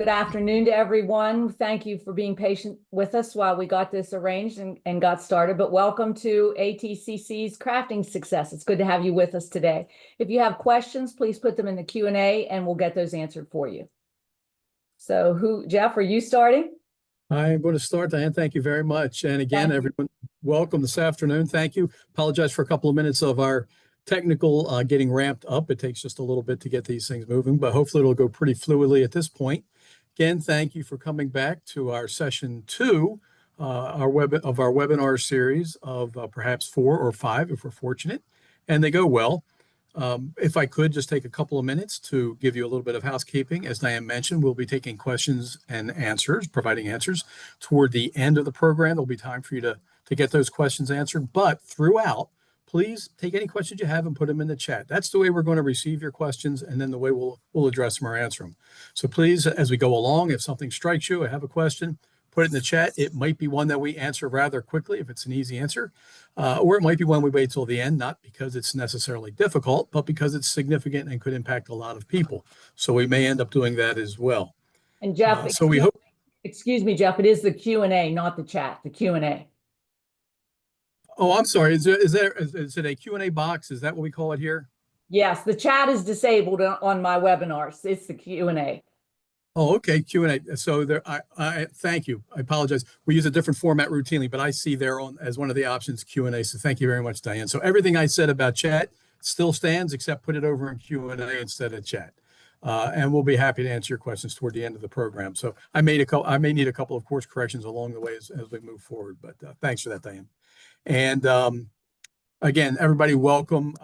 Good afternoon to everyone. Thank you for being patient with us while we got this arranged and got started. But welcome to ATCC's Crafting Success. It's good to have you with us today. If you have questions, please put them in the Q&A and we'll get those answered for you. So Jeff, are you starting? I'm going to start, Diane. Thank you very much. And again, everyone, welcome this afternoon. Thank you. Apologize for a couple of minutes of our technical getting ramped up. It takes just a little bit to get these things moving, but hopefully it'll go pretty fluidly at this point. Again, thank you for coming back to our session 2 our webinar series of perhaps 4 or 5 if we're fortunate, and they go well. If I could just take a couple of minutes to give you a little bit of housekeeping. As Diane mentioned, we'll be taking questions and answers, providing answers toward the end of the program. There'll be time for you to get those questions answered, but throughout, please take any questions you have and put them in the chat. That's the way we're going to receive your questions, and then the way we'll address them or answer them. So please, as we go along, if something strikes you, I have a question, put it in the chat. It might be one that we answer rather quickly if it's an easy answer, or it might be one we wait till the end, not because it's necessarily difficult, but because it's significant and could impact a lot of people. So we may end up doing that as well. And Jeff, excuse me, Jeff, it is the Q&A, not the chat, the Q&A. Oh, I'm sorry. Is it a Q&A box? Is that what we call it here? Yes, the chat is disabled on my webinars. It's the Q&A. Oh, okay, Q&A. So there, I thank you. I apologize. We use a different format routinely, but I see there as one of the options Q&A. So thank you very much, Diane. So everything I said about chat still stands, except put it over in Q&A instead of chat. And we'll be happy to answer your questions toward the end of the program. So I may need a couple of course corrections along the way as we move forward, but thanks for that, Diane. And again, everybody, welcome.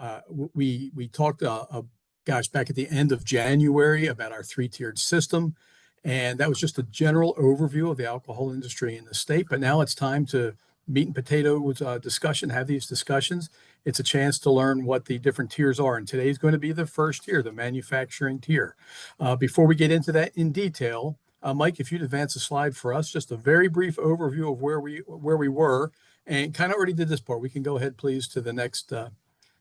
We talked, back at the end of January about our 3-tiered system, and that was just a general overview of the alcohol industry in the state. But now it's time to meat and potatoes discussion, have these discussions. It's a chance to learn what the different tiers are, and today's going to be the first tier, the manufacturing tier. Before we get into that in detail, Mike, if you'd advance a slide for us, just a very brief overview of where we were. And kind of already did this part. We can go ahead, please, to the next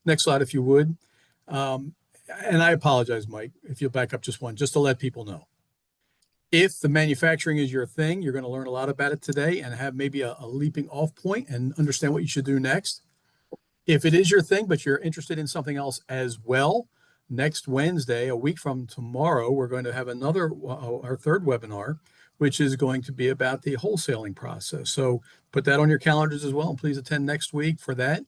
slide, if you would. And I apologize, Mike, if you'll back up just one, just to let people know. If the manufacturing is your thing, you're going to learn a lot about it today and have maybe a leaping off point and understand what you should do next. If it is your thing, but you're interested in something else as well, next Wednesday, a week from tomorrow, we're going to have our third webinar, which is going to be about the wholesaling process. So put that on your calendars as well, and please attend next week for that.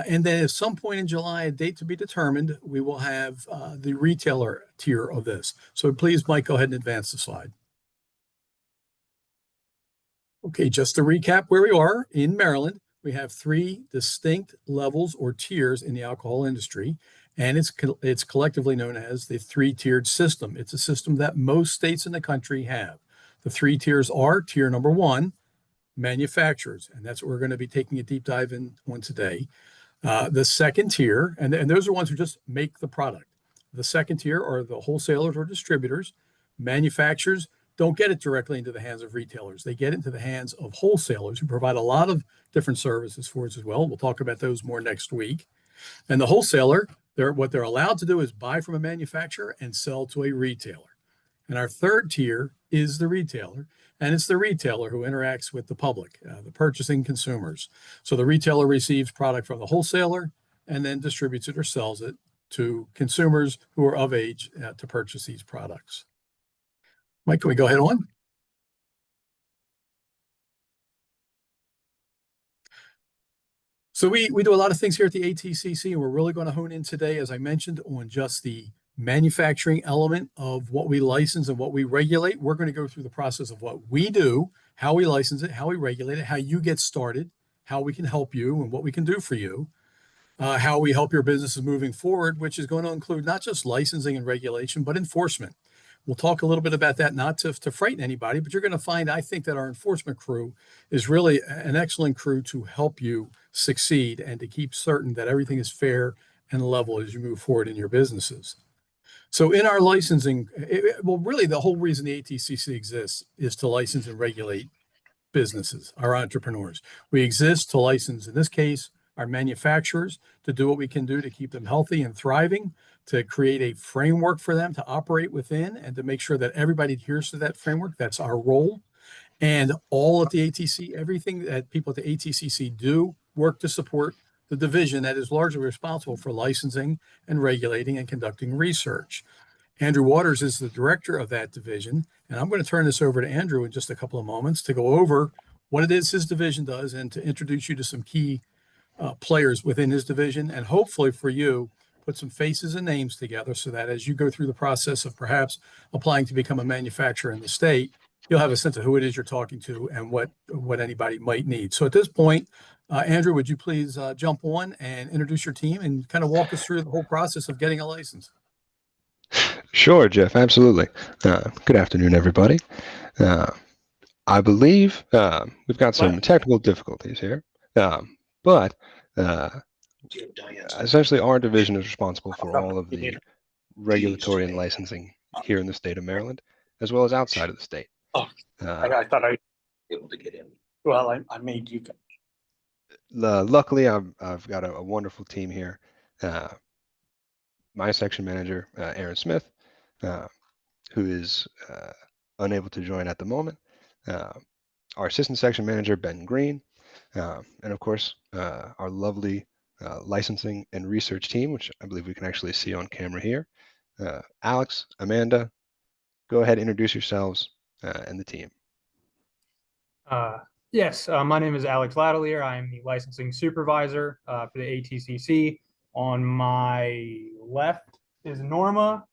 And then at some point in July, a date to be determined, we will have the retailer tier of this. So please, Mike, go ahead and advance the slide. Okay, just to recap where we are in Maryland, we have 3 distinct levels or tiers in the alcohol industry, and it's collectively known as the 3-tiered system. It's a system that most states in the country have. The 3 tiers are tier number 1, manufacturers, and that's what we're going to be taking a deep dive on today. The second tier, and those are ones who just make the product. The second tier are the wholesalers or distributors. Manufacturers don't get it directly into the hands of retailers. They get it into the hands of wholesalers who provide a lot of different services for us as well. We'll talk about those more next week. And the wholesaler, what they're allowed to do is buy from a manufacturer and sell to a retailer. And our third tier is the retailer, and it's the retailer who interacts with the public, the purchasing consumers. So the retailer receives product from the wholesaler and then distributes it or sells it to consumers who are of age to purchase these products. Mike, can we go ahead on? So we do a lot of things here at the ATCC, and we're really going to hone in today, as I mentioned, on just the manufacturing element of what we license and what we regulate. We're going to go through the process of what we do, how we license it, how we regulate it, how you get started, how we can help you and what we can do for you, how we help your businesses moving forward, which is going to include not just licensing and regulation, but enforcement. We'll talk a little bit about that, not to frighten anybody, but you're going to find, I think, that our enforcement crew is really an excellent crew to help you succeed and to keep certain that everything is fair and level as you move forward in your businesses. So in our licensing, really the whole reason the ATCC exists is to license and regulate businesses, our entrepreneurs. We exist to license, in this case, our manufacturers to do what we can do to keep them healthy and thriving, to create a framework for them to operate within, and to make sure that everybody adheres to that framework. That's our role. And all at the ATC, everything that people at the ATCC do, work to support the division that is largely responsible for licensing and regulating and conducting research. Andrew Waters is the director of that division, and I'm going to turn this over to Andrew in just a couple of moments to go over what it is his division does and to introduce you to some key players within his division, and hopefully for you, put some faces and names together so that as you go through the process of perhaps applying to become a manufacturer in the state, you'll have a sense of who it is you're talking to and what anybody might need. So at this point, Andrew, would you please jump on and introduce your team and kind of walk us through the whole process of getting a license? Sure, Jeff, absolutely. Good afternoon, everybody. I believe we've got some technical difficulties here, but essentially our division is responsible for all of the regulatory and licensing here in the state of Maryland, as well as outside of the state. I thought I'd be able to get in. Well, I made you. Luckily, I've got a wonderful team here. My section manager, Aaron Smith, who is unable to join at the moment. Our assistant section manager, Ben Green, and of course, our lovely licensing and research team, which I believe we can actually see on camera here. Alex, Amanda, go ahead, introduce yourselves and the team. Yes, my name is Alex Ladelier. I am the licensing supervisor for the ATCC. On my left is Norma,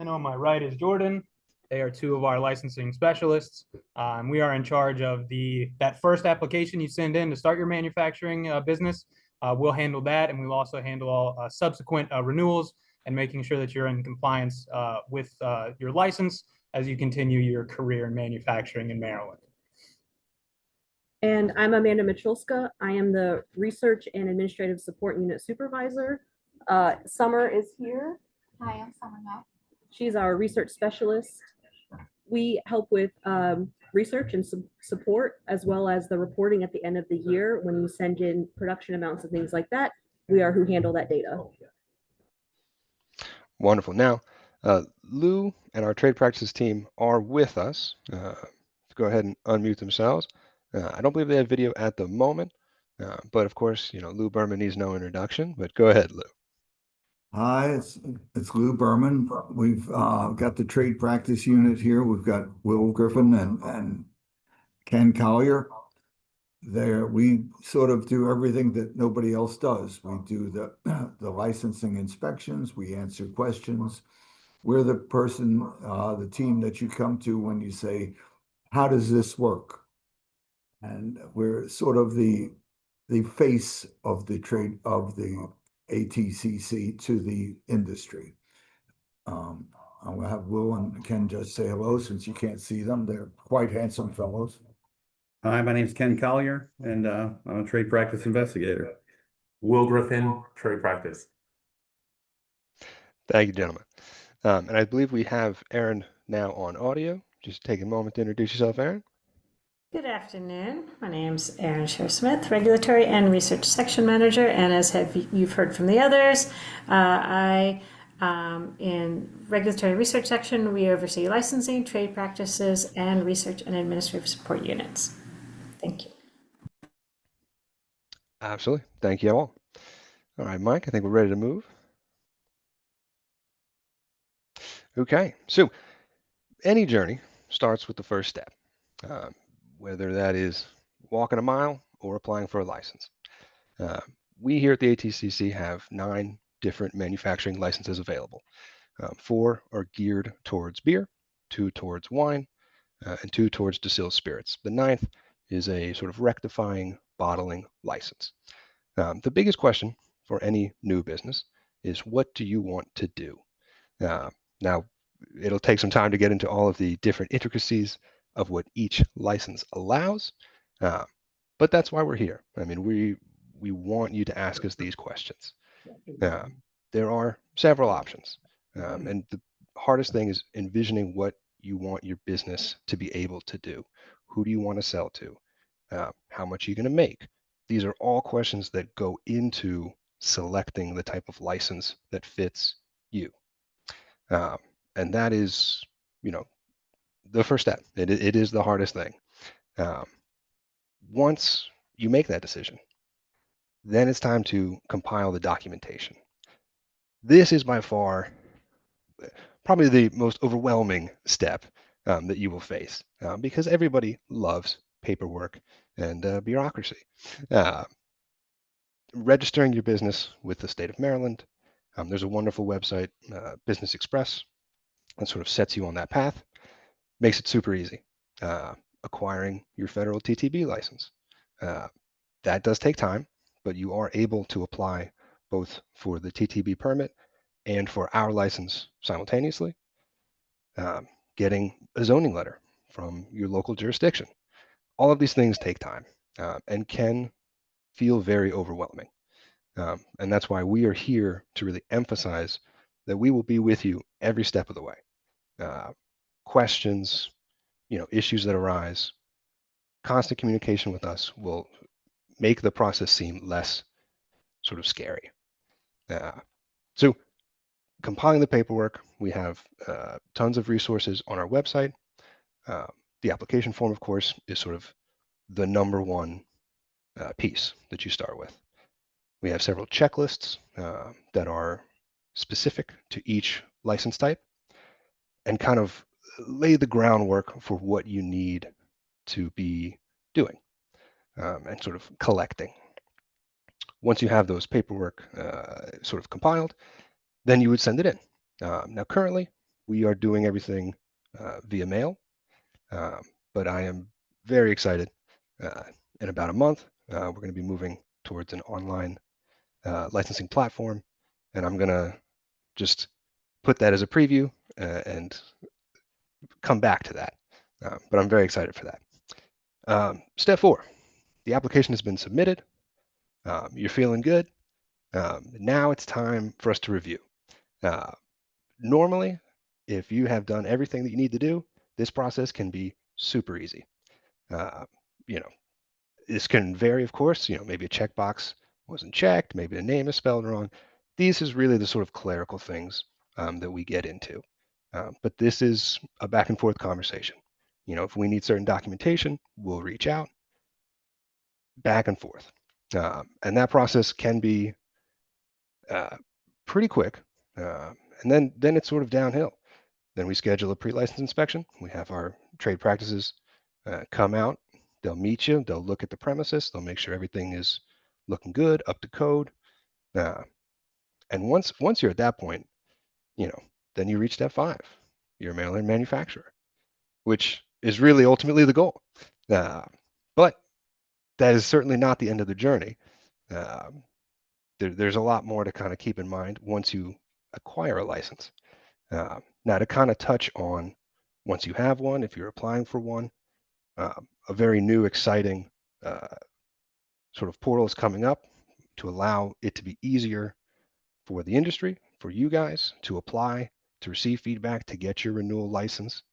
and on my right is Jordan. They are two of our licensing specialists. We are in charge of that first application you send in to start your manufacturing business. We'll handle that, and we'll also handle all subsequent renewals and making sure that you're in compliance with your license as you continue your career in manufacturing in Maryland. And I'm Amanda Michalska. I am the Research and Administrative Support Unit Supervisor. Summer is here. Hi, I'm Summer Neff. She's our research specialist. We help with research and support, as well as the reporting at the end of the year when you send in production amounts and things like that. We are who handle that data. Wonderful. Now, Lou and our trade practices team are with us. Go ahead and unmute themselves. I don't believe they have video at the moment, but of course, Lou Berman needs no introduction, but go ahead, Lou. Hi, it's Lou Berman. We've got the trade practice unit here. We've got Will Griffin and Ken Collier. We sort of do everything that nobody else does. We do the licensing inspections. We answer questions. We're the person, the team that you come to when you say, how does this work? And we're sort of the face of the trade of the ATCC to the industry. I'll have Will and Ken just say hello since you can't see them. They're quite handsome fellows. Hi, my name is Ken Collier, and I'm a trade practice investigator. Will Griffin, trade practice. Thank you, gentlemen. And I believe we have Aaron now on audio. Just take a moment to introduce yourself, Aaron. Good afternoon. My name's Erin Sher-Smith, Regulatory and Research Section Manager, and as you've heard from the others, in Regulatory Research Section, we oversee licensing, trade practices, and research and administrative support units. Thank you. Absolutely. Thank you all. All right, Mike, I think we're ready to move. Okay, so any journey starts with the first step. Whether that is walking a mile or applying for a license. We here at the ATCC have 9 different manufacturing licenses available. 4 are geared towards beer, 2 towards wine, and 2 towards distilled spirits. The 9th is a sort of rectifying bottling license. The biggest question for any new business is, what do you want to do? Now, it'll take some time to get into all of the different intricacies of what each license allows, but that's why we're here. I mean, we want you to ask us these questions. There are several options, and the hardest thing is envisioning what you want your business to be able to do. Who do you want to sell to? How much are you going to make? These are all questions that go into selecting the type of license that fits you. And that is, the first step. It is the hardest thing. Once you make that decision, then it's time to compile the documentation. This is by far probably the most overwhelming step that you will face because everybody loves paperwork and bureaucracy. Registering your business with the state of Maryland, there's a wonderful website, Business Express, that sort of sets you on that path, makes it super easy. Acquiring your federal TTB license. That does take time, but you are able to apply both for the TTB permit and for our license simultaneously. Getting a zoning letter from your local jurisdiction. All of these things take time and can feel very overwhelming. And that's why we are here to really emphasize that we will be with you every step of the way. Questions, issues that arise, constant communication with us will make the process seem less sort of scary. So compiling the paperwork, we have tons of resources on our website. The application form, of course, is sort of the number one piece that you start with. We have several checklists that are specific to each license type and kind of lay the groundwork for what you need to be doing and sort of collecting. Once you have those paperwork sort of compiled, then you would send it in. Now, currently, we are doing everything via mail, but I am very excited. In about a month, we're going to be moving towards an online licensing platform, and I'm going to just put that as a preview and come back to that. But I'm very excited for that. Step 4, the application has been submitted. You're feeling good. Now it's time for us to review. Normally, if you have done everything that you need to do, this process can be super easy. This can vary, of course. Maybe a checkbox wasn't checked, maybe the name is spelled wrong. These is really the sort of clerical things that we get into. But this is a back and forth conversation. If we need certain documentation, we'll reach out back and forth. And that process can be pretty quick. And then it's sort of downhill. Then we schedule a pre-license inspection. We have our trade practices come out. They'll meet you. They'll look at the premises. They'll make sure everything is looking good, up to code. And once you're at that point, then you reach step 5. You're a Maryland manufacturer, which is really ultimately the goal. But that is certainly not the end of the journey. There's a lot more to kind of keep in mind once you acquire a license. Now, to kind of touch on once you have one, if you're applying for one, a very new, exciting sort of portal is coming up to allow it to be easier for the industry, for you guys to apply, to receive feedback, to get your renewal license.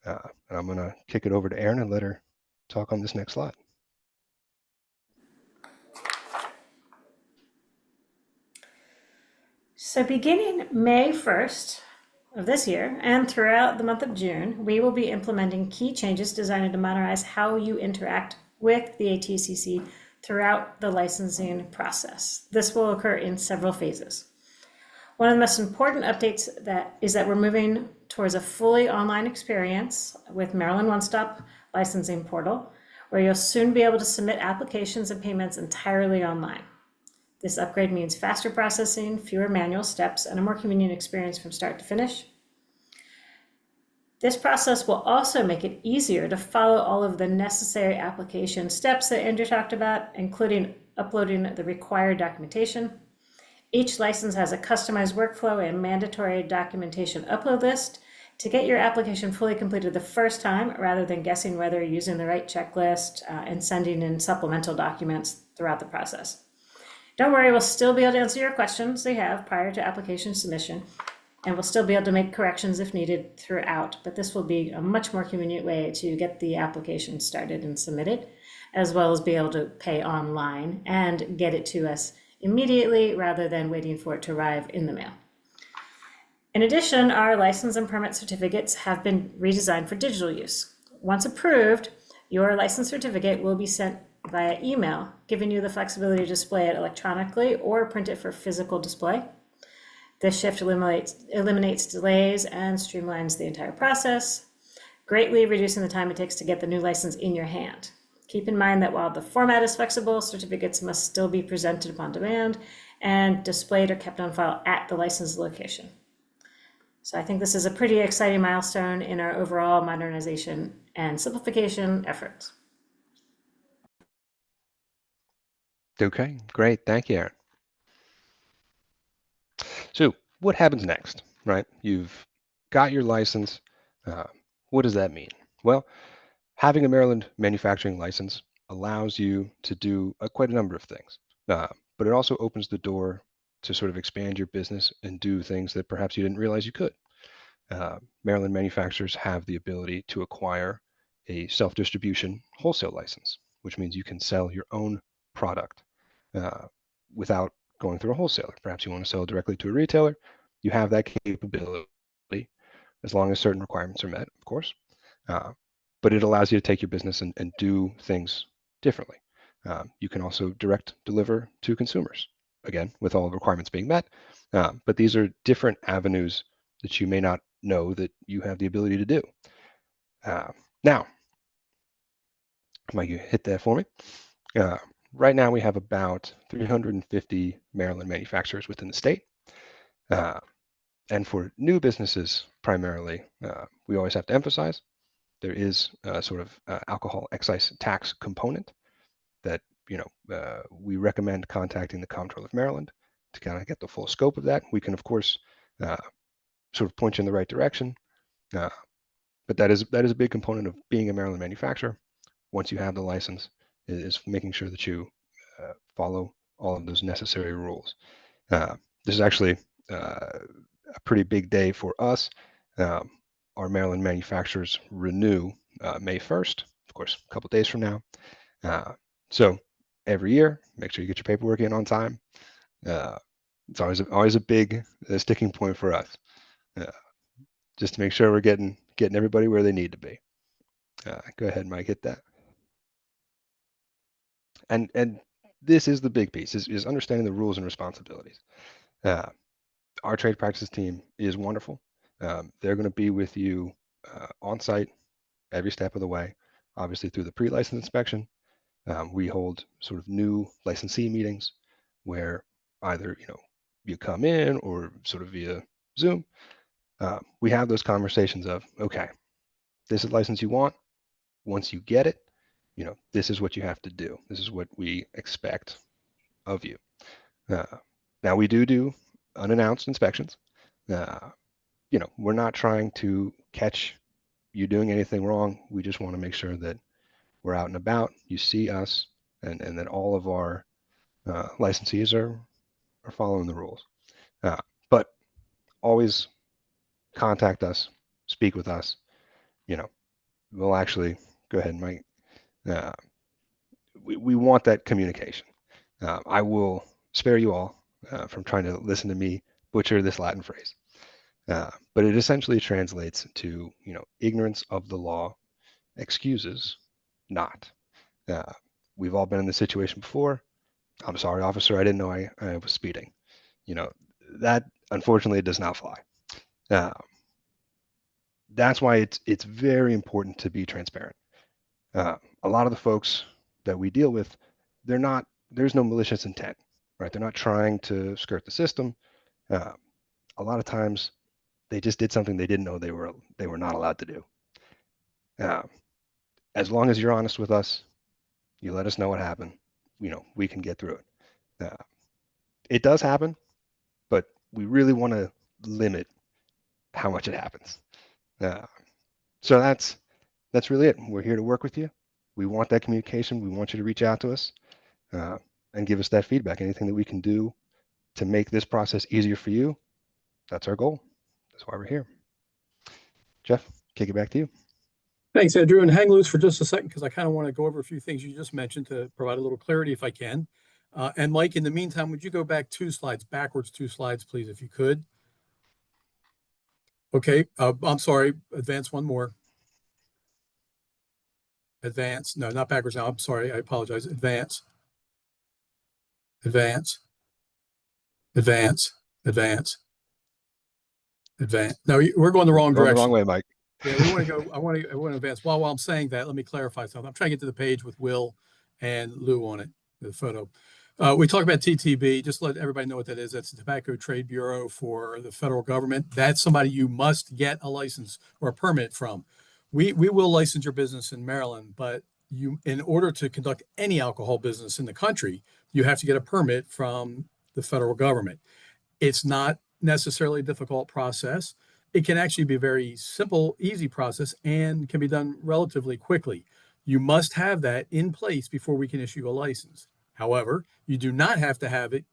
And I'm going to kick it over to Erin and let her talk on this next slide. So beginning May 1st of this year and throughout the month of June, we will be implementing key changes designed to modernize how you interact with the ATCC throughout the licensing process. This will occur in several phases. One of the most important updates is that we're moving towards a fully online experience with Maryland One Stop Licensing Portal, where you'll soon be able to submit applications and payments entirely online. This upgrade means faster processing, fewer manual steps, and a more convenient experience from start to finish. This process will also make it easier to follow all of the necessary application steps that Andrew talked about, including uploading the required documentation. Each license has a customized workflow and mandatory documentation upload list to get your application fully completed the first time, rather than guessing whether you're using the right checklist and sending in supplemental documents throughout the process. Don't worry, we'll still be able to answer your questions they have prior to application submission. and we'll still be able to make corrections if needed throughout, but this will be a much more convenient way to get the application started and submitted, as well as be able to pay online and get it to us immediately rather than waiting for it to arrive in the mail. In addition, our license and permit certificates have been redesigned for digital use. Once approved, your license certificate will be sent via email, giving you the flexibility to display it electronically or print it for physical display. This shift eliminates delays and streamlines the entire process, greatly reducing the time it takes to get the new license in your hand. Keep in mind that while the format is flexible, certificates must still be presented upon demand and displayed or kept on file at the license location. So I think this is a pretty exciting milestone in our overall modernization and simplification efforts. Okay, great. Thank you, Aaron. So what happens next, right? You've got your license. What does that mean? Well, having a Maryland manufacturing license allows you to do quite a number of things, but it also opens the door to sort of expand your business and do things that perhaps you didn't realize you could. Maryland manufacturers have the ability to acquire a self-distribution wholesale license, which means you can sell your own product without going through a wholesaler. Perhaps you want to sell directly to a retailer. You have that capability as long as certain requirements are met, of course. But it allows you to take your business and do things differently. You can also direct deliver to consumers, again, with all the requirements being met. But these are different avenues that you may not know that you have the ability to do. Now, Mike, you hit that for me. Right now, we have about 350 Maryland manufacturers within the state. And for new businesses, primarily, we always have to emphasize there is a sort of alcohol excise tax component that we recommend contacting the Comptroller of Maryland to kind of get the full scope of that. We can, of course, sort of point you in the right direction, but that is a big component of being a Maryland manufacturer. Once you have the license, is making sure that you follow all of those necessary rules. This is actually a pretty big day for us. Our Maryland manufacturers renew May 1st, of course, a couple days from now. So every year, make sure you get your paperwork in on time. It's always a big sticking point for us, just to make sure we're getting everybody where they need to be. Go ahead, Mike, hit that. And this is the big piece, is understanding the rules and responsibilities. Our trade practices team is wonderful. They're going to be with you on site every step of the way, obviously through the pre-license inspection. We hold sort of new licensee meetings where either you come in or sort of via Zoom. We have those conversations of, okay, this is the license you want. Once you get it, this is what you have to do. This is what we expect of you. Now we do unannounced inspections. We're not trying to catch you doing anything wrong. We just want to make sure that we're out and about. You see us, and that all of our licensees are following the rules. But always contact us, speak with us. We'll actually go ahead, Mike. We want that communication. I will spare you all from trying to listen to me butcher this Latin phrase. But it essentially translates to, ignorance of the law excuses not. We've all been in this situation before. I'm sorry, officer, I didn't know I was speeding. That unfortunately does not fly. That's why it's very important to be transparent. A lot of the folks that we deal with, there's no malicious intent, right? They're not trying to skirt the system. A lot of times they just did something they didn't know they were not allowed to do. As long as you're honest with us, you let us know what happened, we can get through it. It does happen, but we really want to limit how much it happens. So that's really it. We're here to work with you. We want that communication. We want you to reach out to us and give us that feedback. Anything that we can do to make this process easier for you, that's our goal. That's why we're here. Jeff, kick it back to you. Thanks, Andrew. And hang loose for just a second, because I kind of want to go over a few things you just mentioned to provide a little clarity if I can. And Mike, in the meantime, would you go back 2 slides, backwards 2 slides, please, if you could? Okay, I'm sorry, advance one more. Advance, no, not backwards now. I'm sorry, I apologize. Advance. Advance. Advance. Advance. Advance. No, we're going the wrong Going direction. the wrong way, Mike. Yeah, we want to go. I want to advance. While I'm saying that, let me clarify something. I'm trying to get to the page with Will and Lou on it, the photo. We talk about TTB. Just let everybody know what that is. That's the Tobacco Trade Bureau for the federal government. That's somebody you must get a license or a permit from. We will license your business in Maryland, but you, in order to conduct any alcohol business in the country, you have to get a permit from the federal government. It's not necessarily a difficult process. It can actually be a very simple, easy process and can be done relatively quickly. You must have that in place before we can issue a license. However, you do not have to have it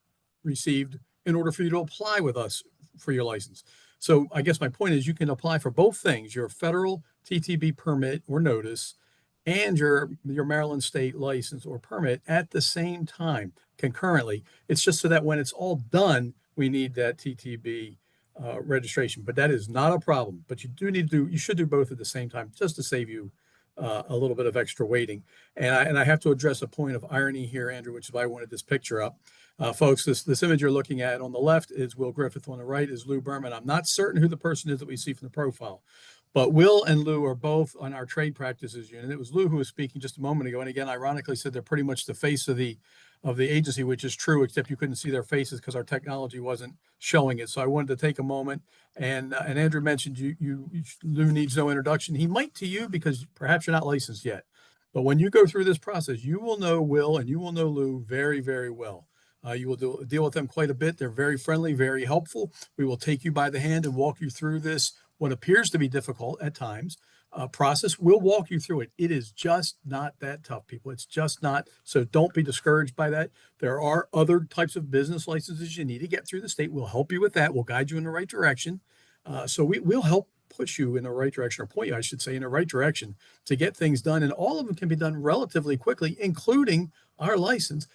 received in order for you to apply with us for your license. So I guess my point is you can apply for both things, your federal TTB permit or notice and your Maryland state license or permit at the same time concurrently. It's just so that when it's all done, we need that TTB registration, but that is not a problem. But you do need to you should do both at the same time just to save you a little bit of extra waiting. And I have to address a point of irony here, Andrew, which is why I wanted this picture up. Folks, this image you're looking at on the left is Will Griffith. On the right is Lou Berman. I'm not certain who the person is that we see from the profile, but Will and Lou are both on our trade practices unit. It was Lou who was speaking just a moment ago, and again, ironically, said they're pretty much the face of the agency, which is true, except you couldn't see their faces because our technology wasn't showing it. So I wanted to take a moment, and Andrew mentioned Lou needs no introduction. He might to you because perhaps you're not licensed yet, but when you go through this process, you will know Will and you will know Lou very, very well. You will deal with them quite a bit. They're very friendly, very helpful. We will take you by the hand and walk you through this, what appears to be difficult at times, process. We'll walk you through it. It is just not that tough, people. It's just not. So don't be discouraged by that. There are other types of business licenses you need to get through the state. We'll help you with that. We'll guide you in the right direction. So we'll help push you in the right direction, or point you, I should say, in the right direction to get things done. And all of them can be done relatively quickly, including our license.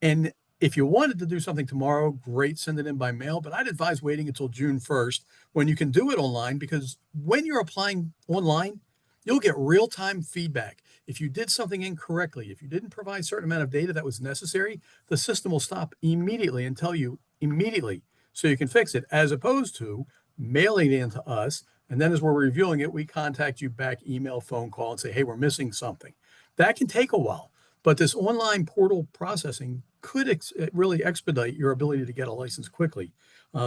And if you wanted to do something tomorrow, great, send it in by mail. But I'd advise waiting until June 1st when you can do it online, because when you're applying online, you'll get real-time feedback. If you did something incorrectly, if you didn't provide a certain amount of data that was necessary, the system will stop immediately and tell you immediately so you can fix it, as opposed to mailing it in to us. And then as we're reviewing it, we contact you back, email, phone call, and say, hey, we're missing something. That can take a while. But this online portal processing could really expedite your ability to get a license quickly.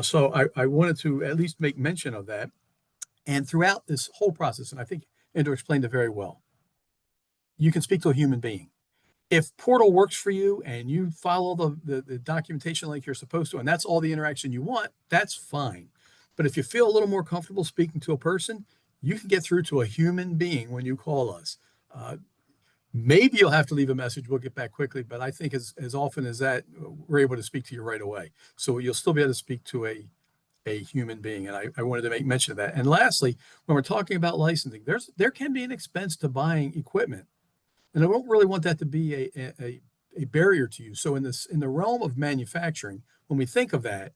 So I wanted to at least make mention of that. And throughout this whole process, and I think Andrew explained it very well, you can speak to a human being. If portal works for you and you follow the documentation like you're supposed to, and that's all the interaction you want, that's fine. But if you feel a little more comfortable speaking to a person, you can get through to a human being when you call us. Maybe you'll have to leave a message. We'll get back quickly, but I think as often as that, we're able to speak to you right away. So you'll still be able to speak to a human being. And I wanted to make mention of that. And lastly, when we're talking about licensing, there can be an expense to buying equipment. And I don't really want that to be a barrier to you. So in the realm of manufacturing, when we think of that,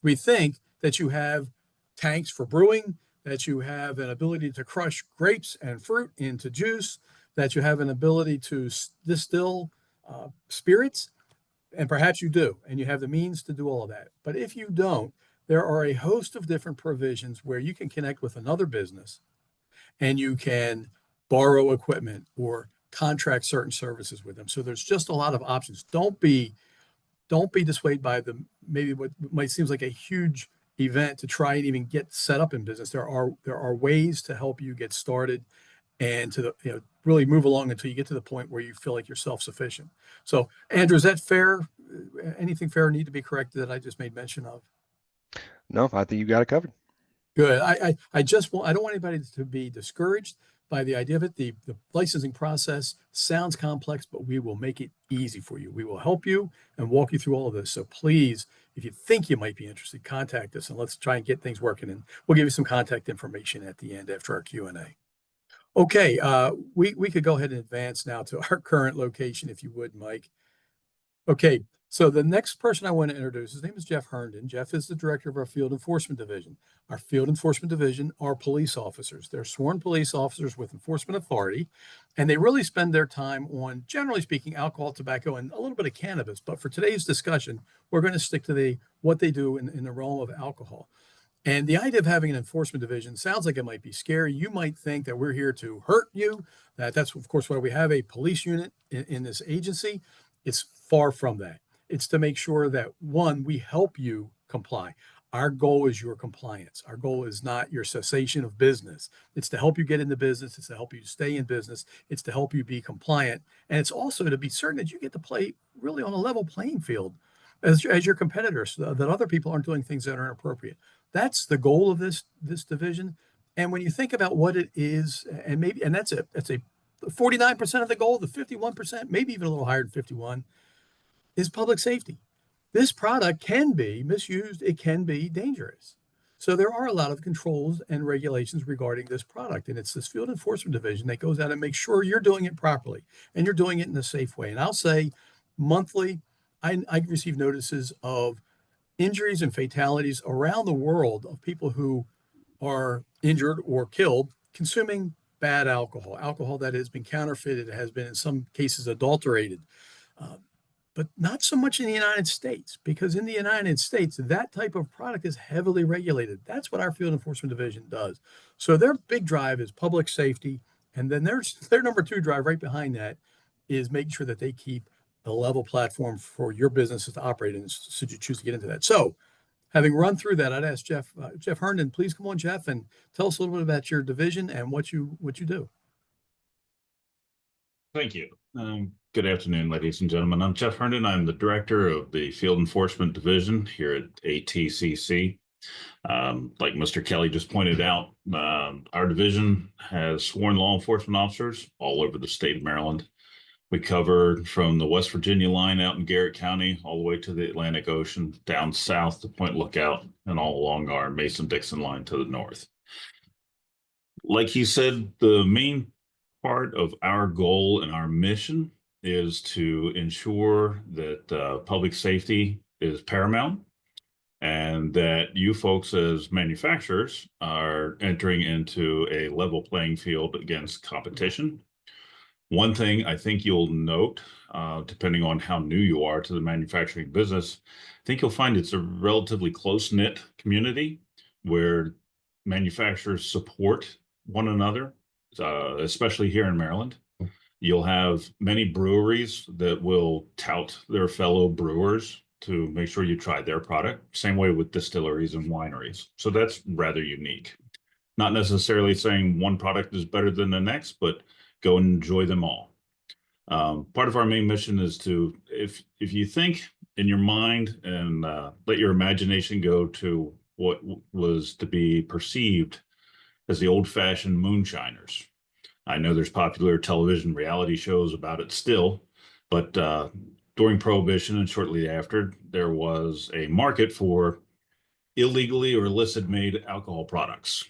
we think that you have tanks for brewing, that you have an ability to crush grapes and fruit into juice, that you have an ability to distill spirits, and perhaps you do, and you have the means to do all of that. But if you don't, there are a host of different provisions where you can connect with another business and you can borrow equipment or contract certain services with them. So there's just a lot of options. Don't be dissuaded by maybe what might seem like a huge event to try and even get set up in business. There are ways to help you get started and to really move along until you get to the point where you feel like you're self-sufficient. So Andrew, is that fair? Anything fair need to be corrected that I just made mention of? No, I think you got it covered. Good. I don't want anybody to be discouraged by the idea of it. The licensing process sounds complex, but we will make it easy for you. We will help you and walk you through all of this. So please, if you think you might be interested, contact us and let's try and get things working. And we'll give you some contact information at the end after our Q&A. Okay, we could go ahead and advance now to our current location, if you would, Mike. Okay, so the next person I want to introduce, his name is Jeff Herndon. Jeff is the director of our Field Enforcement Division. Our Field Enforcement Division are police officers. They're sworn police officers with enforcement authority, and they really spend their time on, generally speaking, alcohol, tobacco, and a little bit of cannabis. But for today's discussion, we're going to stick to what they do in the realm of alcohol. And the idea of having an enforcement division sounds like it might be scary. You might think that we're here to hurt you. That's, of course, why we have a police unit in this agency. It's far from that. It's to make sure that, one, we help you comply. Our goal is your compliance. Our goal is not your cessation of business. It's to help you get into business. It's to help you stay in business. It's to help you be compliant. And it's also to be certain that you get to play really on a level playing field as your competitors, so that other people aren't doing things that are inappropriate. That's the goal of this division. And when you think about what it is, and that's a 49% of the goal, the 51%, maybe even a little higher than 51, is public safety. This product can be misused. It can be dangerous. So there are a lot of controls and regulations regarding this product. And it's this Field Enforcement Division that goes out and makes sure you're doing it properly and you're doing it in a safe way. And I'll say monthly, I receive notices of injuries and fatalities around the world of people who are injured or killed consuming bad alcohol that has been counterfeited, has been in some cases adulterated, but not so much in the United States, because in the United States, that type of product is heavily regulated. That's what our Field Enforcement Division does. So their big drive is public safety. And then their number two drive right behind that is making sure that they keep a level platform for your businesses to operate in, should you choose to get into that. So having run through that, I'd ask Jeff Herndon, please come on, Jeff, and tell us a little bit about your division and what you do. Thank you. Good afternoon, ladies and gentlemen. I'm Jeff Herndon. I'm the director of the Field Enforcement Division here at ATCC. Like Mr. Kelly just pointed out, our division has sworn law enforcement officers all over the state of Maryland. We cover from the West Virginia line out in Garrett County all the way to the Atlantic Ocean, down south to Point Lookout, and all along our Mason-Dixon line to the north. Like he said, the main part of our goal and our mission is to ensure that public safety is paramount and that you folks as manufacturers are entering into a level playing field against competition. One thing I think you'll note, depending on how new you are to the manufacturing business, I think you'll find it's a relatively close-knit community where manufacturers support one another, especially here in Maryland. You'll have many breweries that will tout their fellow brewers to make sure you try their product. Same way with distilleries and wineries. So that's rather unique. Not necessarily saying one product is better than the next, but go and enjoy them all. Part of our main mission is to, if you think in your mind and let your imagination go to what was to be perceived as the old-fashioned moonshiners. I know there's popular television reality shows about it still, but during Prohibition and shortly after, there was a market for illegally or illicit made alcohol products.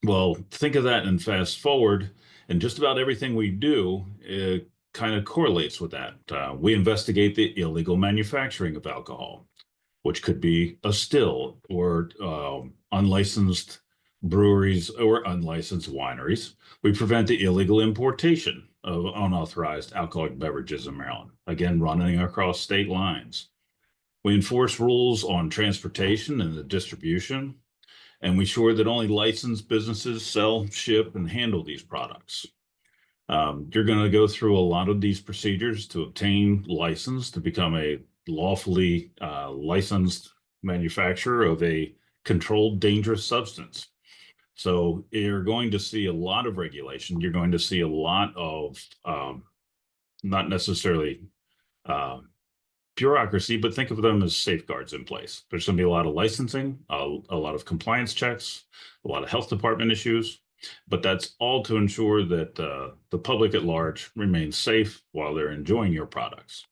Well, think of that and fast forward, and just about everything we do, it kind of correlates with that. We investigate the illegal manufacturing of alcohol, which could be a still or unlicensed breweries or unlicensed wineries. We prevent the illegal importation of unauthorized alcoholic beverages in Maryland, again, running across state lines. We enforce rules on transportation and the distribution, and we ensure that only licensed businesses sell, ship, and handle these products. You're going to go through a lot of these procedures to obtain license to become a lawfully licensed manufacturer of a controlled dangerous substance. So you're going to see a lot of regulation. You're going to see a lot of not necessarily bureaucracy, but think of them as safeguards in place. There's going to be a lot of licensing, a lot of compliance checks, a lot of health department issues, but that's all to ensure that the public at large remains safe while they're enjoying your products.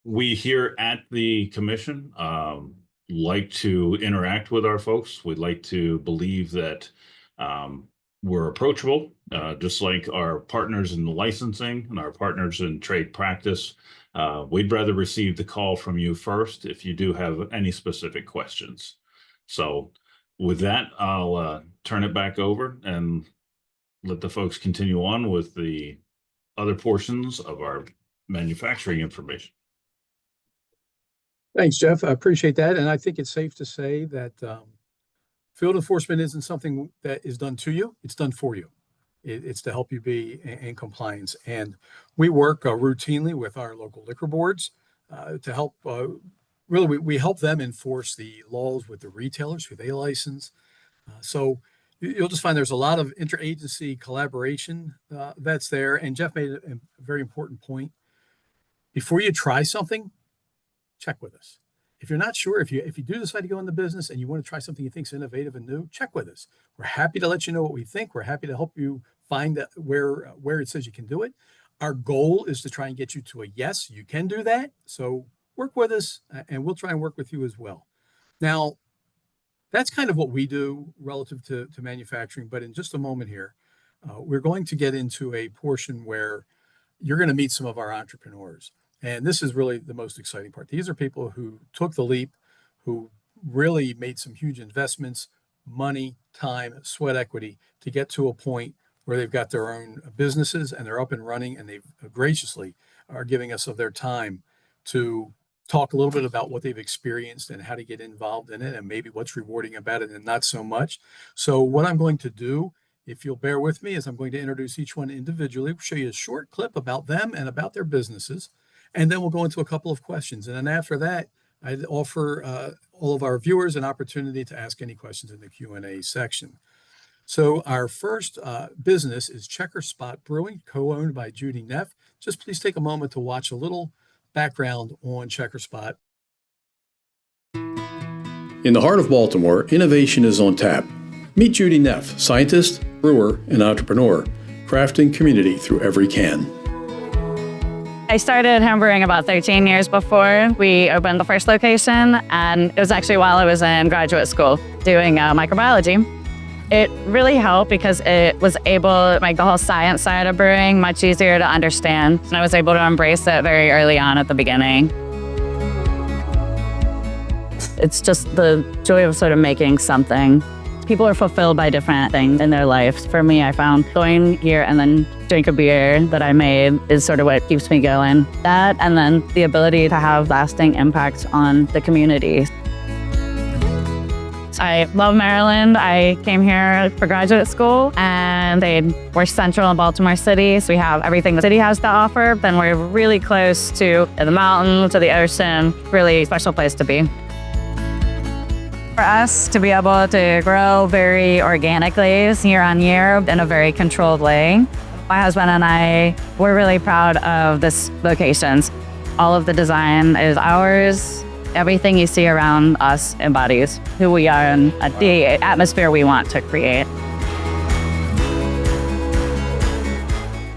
We here at the commission like to interact with our folks. We'd like to believe that we're approachable, just like our partners in the licensing and our partners in trade practice. We'd rather receive the call from you first if you do have any specific questions. So with that, I'll turn it back over and let the folks continue on with the other portions of our manufacturing information. Thanks, Jeff. I appreciate that. And I think it's safe to say that field enforcement isn't something that is done to you. It's done for you. It's to help you be in compliance. And we work routinely with our local liquor boards to help. Really, we help them enforce the laws with the retailers who they license. So you'll just find there's a lot of interagency collaboration that's there. And Jeff made a very important point. Before you try something, check with us. If you're not sure, if you do decide to go in the business and you want to try something you think is innovative and new, check with us. We're happy to let you know what we think. We're happy to help you find where it says you can do it. Our goal is to try and get you to a yes, you can do that. So work with us and we'll try and work with you as well. Now, that's kind of what we do relative to manufacturing. But in just a moment here, we're going to get into a portion where you're going to meet some of our entrepreneurs. And this is really the most exciting part. These are people who took the leap, who really made some huge investments, money, time, sweat equity to get to a point where they've got their own businesses and they're up and running, and they graciously are giving us of their time to talk a little bit about what they've experienced and how to get involved in it and maybe what's rewarding about it and not so much. So what I'm going to do, if you'll bear with me, is I'm going to introduce each one individually, show you a short clip about them and about their businesses. And then we'll go into a couple of questions. And then after that, I'd offer all of our viewers an opportunity to ask any questions in the Q&A section. So our first business is Checkerspot Brewing, co-owned by Judy Neff. Just please take a moment to watch a little background on Checkerspot. In the heart of Baltimore, innovation is on tap. Meet Judy Neff, scientist, brewer, and entrepreneur, crafting community through every can. I started homebrewing about 13 years before we opened the first location, and it was actually while I was in graduate school doing microbiology. It really helped because it was able to make the whole science side of brewing much easier to understand, and I was able to embrace it very early on at the beginning. It's just the joy of sort of making something. People are fulfilled by different things in their life. For me, I found going here and then drink a beer that I made is sort of what keeps me going. That, and then the ability to have lasting impact on the community. I love Maryland. I came here for graduate school, and we're central in Baltimore City, so we have everything the city has to offer. Then we're really close to the mountains, to the ocean. Really special place to be. For us to be able to grow very organically year on year in a very controlled way. My husband and I, we're really proud of this locations. All of the design is ours. Everything you see around us embodies who we are and the atmosphere we want to create.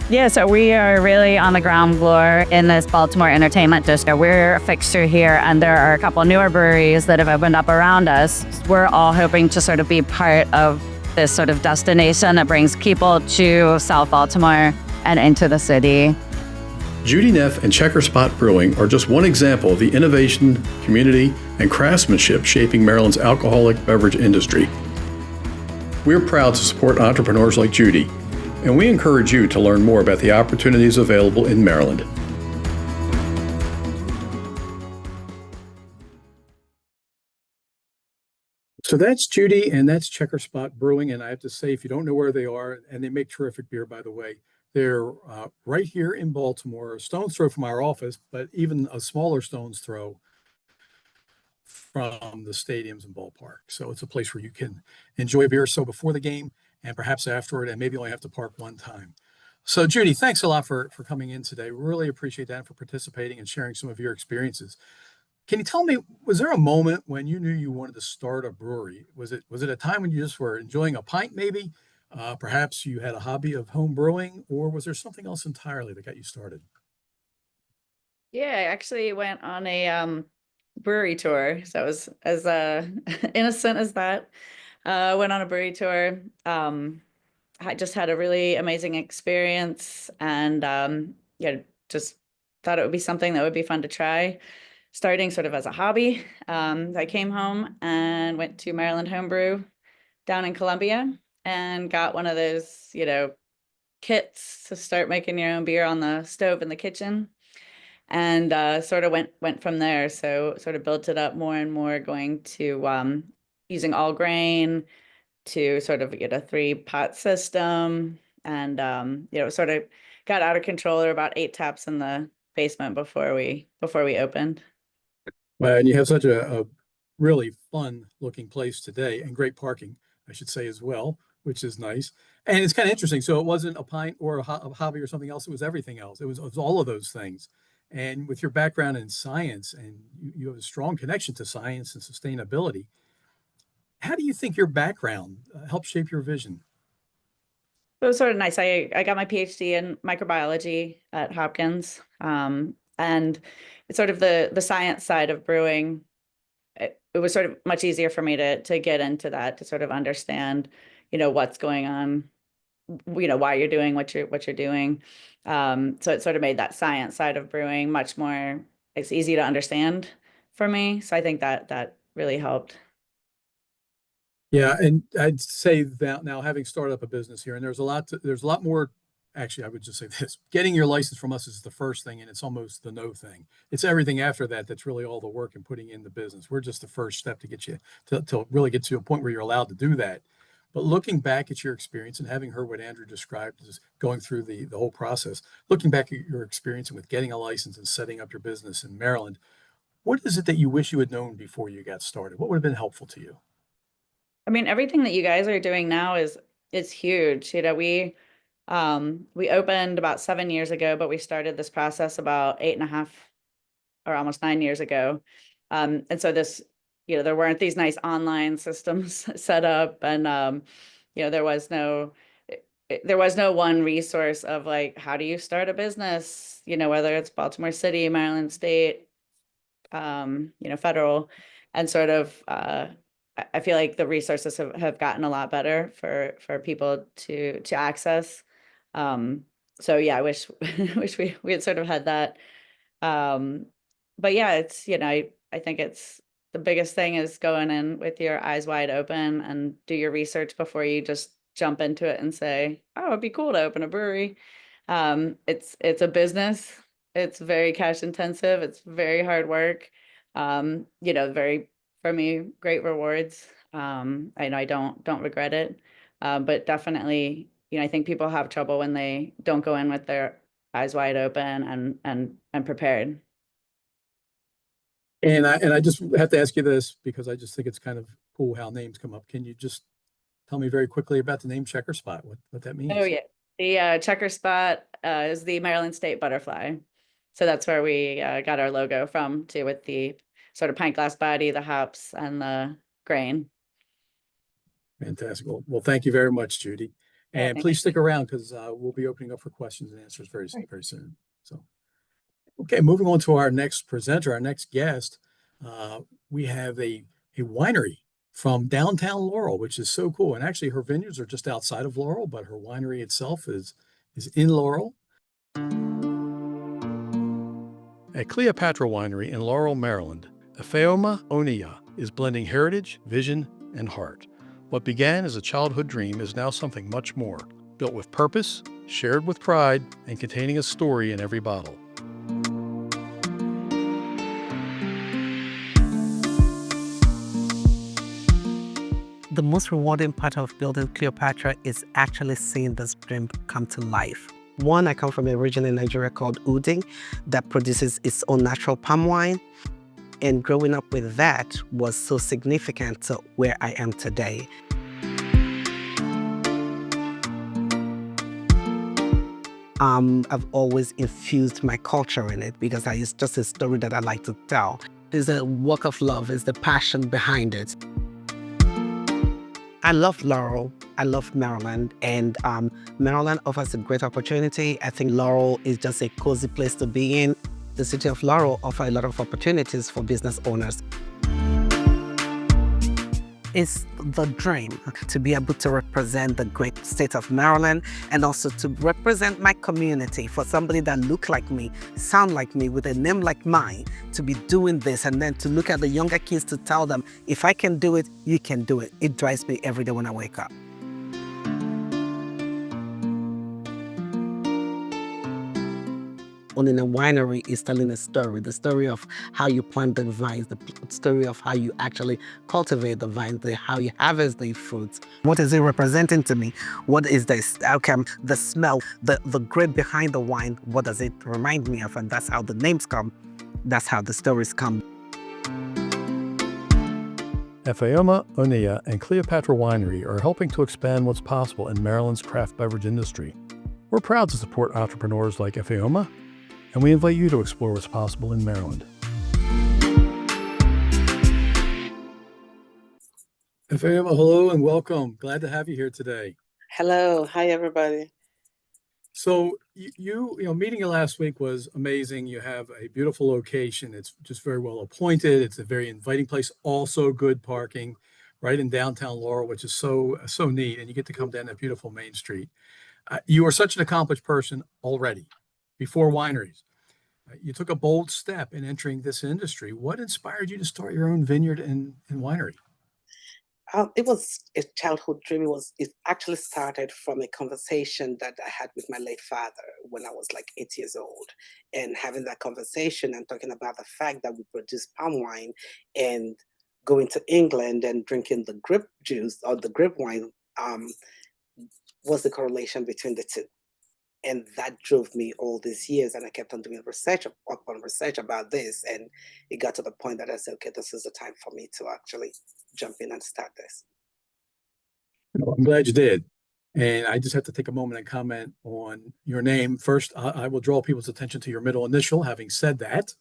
Yeah, so we are really on the ground floor in this Baltimore entertainment district. We're a fixture here, and there are a couple newer breweries that have opened up around us. We're all hoping to sort of be part of this sort of destination that brings people to South Baltimore and into the city. Judy Neff and Checkerspot Brewing are just one example of the innovation, community, and craftsmanship shaping Maryland's alcoholic beverage industry. We're proud to support entrepreneurs like Judy, and we encourage you to learn more about the opportunities available in Maryland. So that's Judy and that's Checkerspot Brewing. And I have to say, if you don't know where they are, and they make terrific beer, by the way, they're right here in Baltimore, a stone's throw from our office, but even a smaller stone's throw from the stadiums and ballpark. So it's a place where you can enjoy beer. So before the game, and perhaps afterward, and maybe only have to park one time. So Judy, thanks a lot for coming in today. Really appreciate that, for participating and sharing some of your experiences. Can you tell me, was there a moment when you knew you wanted to start a brewery? Was it a time when you just were enjoying a pint maybe? Perhaps you had a hobby of home brewing, or was there something else entirely that got you started? Yeah, I actually went on a brewery tour. So it was as innocent as that. Went on a brewery tour. I just had a really amazing experience and yeah, just thought it would be something that would be fun to try. Starting sort of as a hobby. I came home and went to Maryland Homebrew down in Columbia and got one of those, kits to start making your own beer on the stove in the kitchen. And sort of went from there. So sort of built it up more and more, going to using all grain to sort of get a 3-pot system, and sort of got out of control. There were about 8 taps in the basement before we opened. Well, and you have such a really fun looking place today, and great parking, I should say, as well, which is nice. And it's kind of interesting. So it wasn't a pint or a hobby or something else. It was everything else. It was all of those things. And with your background in science, and you have a strong connection to science and sustainability, how do you think your background helped shape your vision? It was sort of nice. I got my PhD in microbiology at Hopkins, and it's sort of the science side of brewing. It was sort of much easier for me to get into that, to sort of understand, what's going on, why you're doing what you're doing. So it sort of made that science side of brewing much more, it's easy to understand for me. So I think that really helped. Yeah, and I'd say that now, having started up a business here, and there's a lot more. Actually, I would just say this: getting your license from us is the first thing, and it's almost the no thing. It's everything after that that's really all the work and putting in the business. We're just the first step to get you to really get to a point where you're allowed to do that. But looking back at your experience and having heard what Andrew described as going through the whole process, looking back at your experience and with getting a license and setting up your business in Maryland, what is it that you wish you had known before you got started? What would have been helpful to you? I mean, everything that you guys are doing now is huge. We opened about 7 years ago, but we started this process about 8.5 or almost 9 years ago. And so there weren't these nice online systems set up, and there was no one resource of like, how do you start a business? Whether it's Baltimore City, Maryland State, federal, and sort of I feel like the resources have gotten a lot better for people to access. So yeah, I wish we had sort of had that. But yeah, it's I think it's the biggest thing is going in with your eyes wide open and do your research before you just jump into it and say, oh, it'd be cool to open a brewery. It's a business. It's very cash intensive. It's very hard work. Very, for me, great rewards. I don't regret it. But definitely, I think people have trouble when they don't go in with their eyes wide open and prepared. And I just have to ask you this because I just think it's kind of cool how names come up. Can you just tell me very quickly about the name Checkerspot, what that means? Oh yeah, the Checkerspot is the Maryland State butterfly. So that's where we got our logo from too, with the sort of pint glass body, the hops, and the grain. Fantastic. Well, thank you very much, Judy. And please stick around because we'll be opening up for questions and answers very soon. So, okay, moving on to our next presenter, our next guest. We have a winery from downtown Laurel, which is so cool. And actually, her vineyards are just outside of Laurel, but her winery itself is in Laurel. At Cleopatra Winery in Laurel, Maryland, Ifeoma Onyia is blending heritage, vision, and heart. What began as a childhood dream is now something much more, built with purpose, shared with pride, and containing a story in every bottle. The most rewarding part of building Cleopatra is actually seeing this dream come to life. One, I come from a region in Nigeria called Judy that produces its own natural palm wine. And growing up with that was so significant to where I am today. I've always infused my culture in it because it's just a story that I like to tell. It's a work of love, it's the passion behind it. I love Laurel, I love Maryland, and Maryland offers a great opportunity. I think Laurel is just a cozy place to be in. The city of Laurel offers a lot of opportunities for business owners. It's the dream to be able to represent the great state of Maryland and also to represent my community, for somebody that look like me, sound like me, with a name like mine, to be doing this, and then to look at the younger kids to tell them, if I can do it, you can do it. It drives me every day when I wake up. Owning a winery is telling a story, the story of how you plant the vines, the story of how you actually cultivate the vines, how you harvest the fruits. What is it representing to me? What is this outcome? The smell, the grape behind the wine, what does it remind me of? And that's how the names come. That's how the stories come. Ifeoma, Onyia, and Cleopatra Winery are helping to expand what's possible in Maryland's craft beverage industry. We're proud to support entrepreneurs like Ifeoma, and we invite you to explore what's possible in Maryland. Ifeoma, hello and welcome. Glad to have you here today. Hello. Hi, everybody. So meeting you last week was amazing. You have a beautiful location. It's just very well appointed. It's a very inviting place. Also good parking right in downtown Laurel, which is so neat. And you get to come down that beautiful Main Street. You are such an accomplished person already before wineries. You took a bold step in entering this industry. What inspired you to start your own vineyard and winery? It was a childhood dream. It actually started from a conversation that I had with my late father when I was like 8 years old, and having that conversation and talking about the fact that we produce palm wine, and going to England and drinking the grape juice or the grape wine was the correlation between the two. And that drove me all these years, and I kept on doing research upon research about this, and it got to the point that I said, okay, this is the time for me to actually jump in and start this. Well, I'm glad you did. And I just have to take a moment and comment on your name. First, I will draw people's attention to your middle initial. Having said that,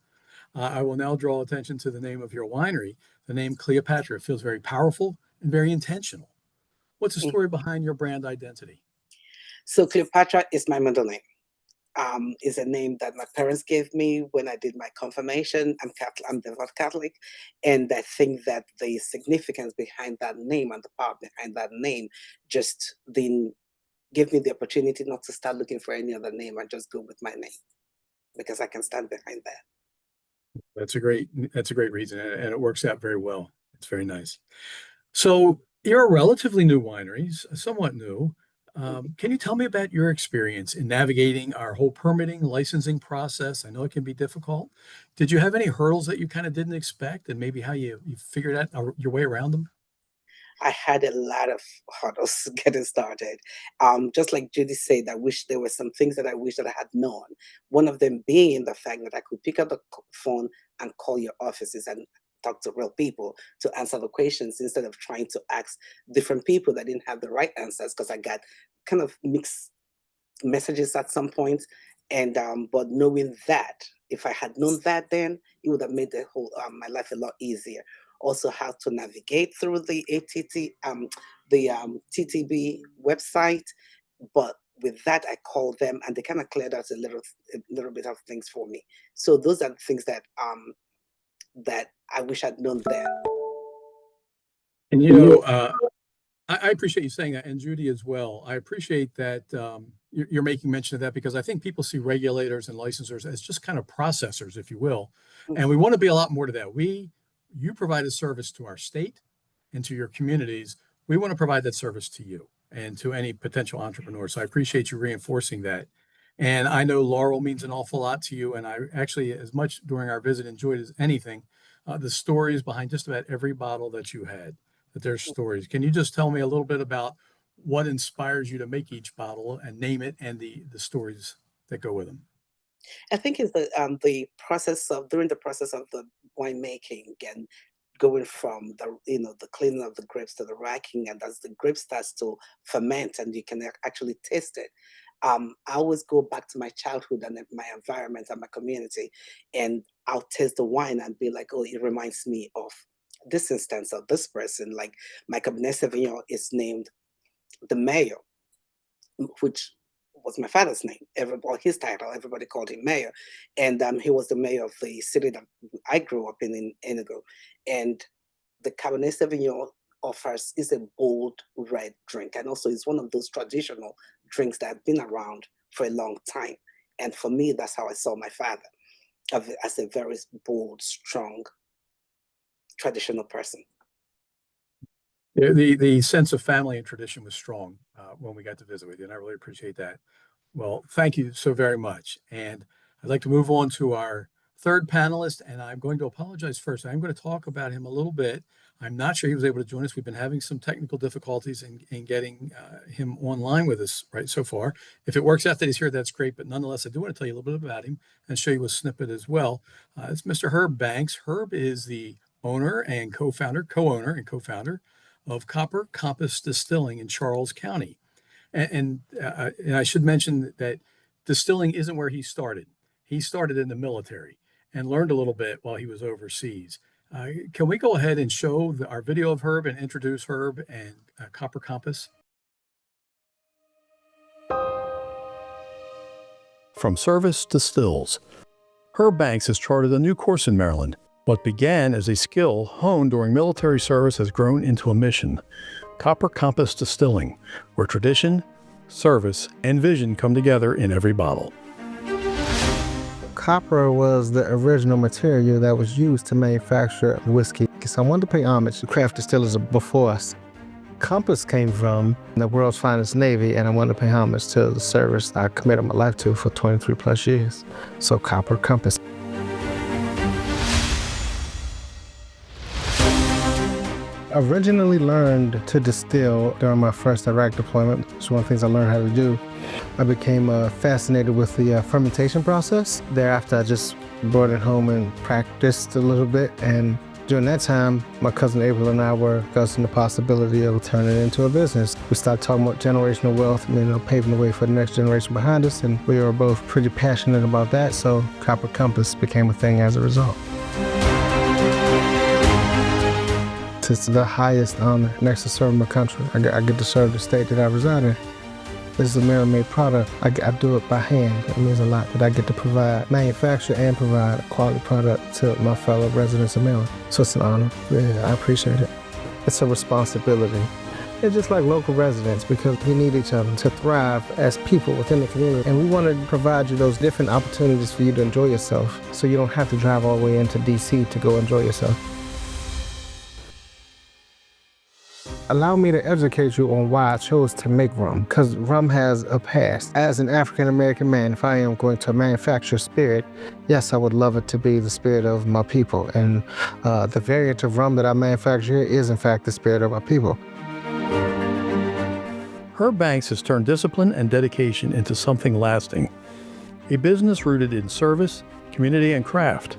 I will now draw attention to the name of your winery, the name Cleopatra. It feels very powerful and very intentional. What's the story behind your brand identity? So Cleopatra is my middle name. Is a name that my parents gave me when I did my confirmation. I'm Catholic, I'm devout Catholic, and I think that the significance behind that name and the power behind that name just didn't give me the opportunity not to start looking for any other name and just go with my name, because I can stand behind that. That's a great reason, and it works out very well. It's very nice. So you're a relatively new winery, somewhat new. Can you tell me about your experience in navigating our whole permitting, licensing process? I know it can be difficult. Did you have any hurdles that you kind of didn't expect, and maybe how you figured out your way around them? I had a lot of hurdles getting started. Just like Judy said, I wish there were some things that I wish that I had known. One of them being the fact that I could pick up the phone and call your offices and talk to real people to answer the questions, instead of trying to ask different people that didn't have the right answers, because I got kind of mixed messages at some point. And but knowing that, if I had known that then, it would have made the whole my life a lot easier. Also, how to navigate through the TTB website. But with that, I called them and they kind of cleared out a little bit of things for me. So those are the things that that I wish I'd known then. And I appreciate you saying that, and Judy as well. I appreciate that you're making mention of that, because I think people see regulators and licensors as just kind of processors, if you will. And we want to be a lot more to that. You provide a service to our state and to your communities. We want to provide that service to you and to any potential entrepreneurs. So I appreciate you reinforcing that. And I know Laurel means an awful lot to you. And I actually, as much during our visit, enjoyed as anything, the stories behind just about every bottle that you had, that there's stories. Can you just tell me a little bit about what inspires you to make each bottle and name it, and the stories that go with them? I think it's the process of, during the process of the winemaking, and going from the cleaning of the grapes to the racking, and as the grape starts to ferment and you can actually taste it. I always go back to my childhood and my environment and my community, and I'll taste the wine and be like, oh, it reminds me of this instance of this person. Like my Cabernet Sauvignon is named the Mayo, which was my father's name. Everybody, his title, everybody called him mayor. And he was the mayor of the city that I grew up in Enugu. And the Cabernet Sauvignon offers is a bold red drink. And also it's one of those traditional drinks that have been around for a long time. And for me, that's how I saw my father, as a very bold, strong, traditional person. The sense of family and tradition was strong when we got to visit with you, and I really appreciate that. Well, thank you so very much. And I'd like to move on to our third panelist, and I'm going to apologize first. I'm going to talk about him a little bit. I'm not sure he was able to join us. We've been having some technical difficulties in getting him online with us right so far. If it works out that he's here, that's great. But nonetheless, I do want to tell you a little bit about him and show you a snippet as well. It's Mr. Herb Banks. Herb is the owner and co-owner and co-founder of Copper Compass Distilling in Charles County. And I should mention that distilling isn't where he started. He started in the military and learned a little bit while he was overseas. Can we go ahead and show our video of Herb and introduce Herb and Copper Compass? From service to stills, Herb Banks has charted a new course in Maryland. What began as a skill honed during military service has grown into a mission. Copper Compass Distilling, where tradition, service, and vision come together in every bottle. Copper was the original material that was used to manufacture whiskey. So I wanted to pay homage to craft distillers before us. Compass came from the world's finest Navy, and I wanted to pay homage to the service I committed my life to for 23 plus years. So Copper Compass. I originally learned to distill during my first Iraq deployment. It's one of the things I learned how to do. I became fascinated with the fermentation process. Thereafter, I just brought it home and practiced a little bit. And during that time, my cousin April and I were discussing the possibility of turning it into a business. We started talking about generational wealth, paving the way for the next generation behind us. And we were both pretty passionate about that. So Copper Compass became a thing as a result. It's the highest honor next to serving my country. I get to serve the state that I reside in. This is a Maryland-made product. I do it by hand. It means a lot that I get to manufacture and provide a quality product to my fellow residents of Maryland. So it's an honor. Yeah, I appreciate it. It's a responsibility. It's just like local residents, because we need each other to thrive as people within the community. And we want to provide you those different opportunities for you to enjoy yourself, so you don't have to drive all the way into DC to go enjoy yourself. Allow me to educate you on why I chose to make rum, because rum has a past. As an African-American man, if I am going to manufacture spirit, yes, I would love it to be the spirit of my people. And the variant of rum that I manufacture here is, in fact, the spirit of our people. Herb Banks has turned discipline and dedication into something lasting. A business rooted in service, community, and craft.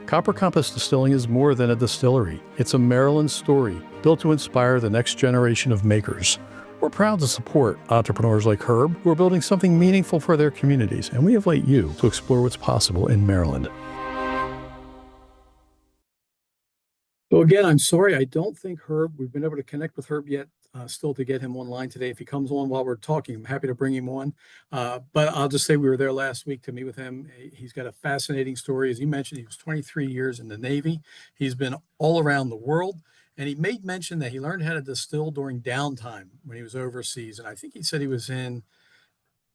Copper Compass Distilling is more than a distillery. It's a Maryland story built to inspire the next generation of makers. We're proud to support entrepreneurs like Herb who are building something meaningful for their communities, and we invite you to explore what's possible in Maryland. So again, I'm sorry, I don't think we've been able to connect with Herb yet, still to get him online today. If he comes on while we're talking, I'm happy to bring him on. But I'll just say we were there last week to meet with him. He's got a fascinating story. As he mentioned, he was 23 years in the Navy. He's been all around the world. And he made mention that he learned how to distill during downtime when he was overseas. And I think he said he was in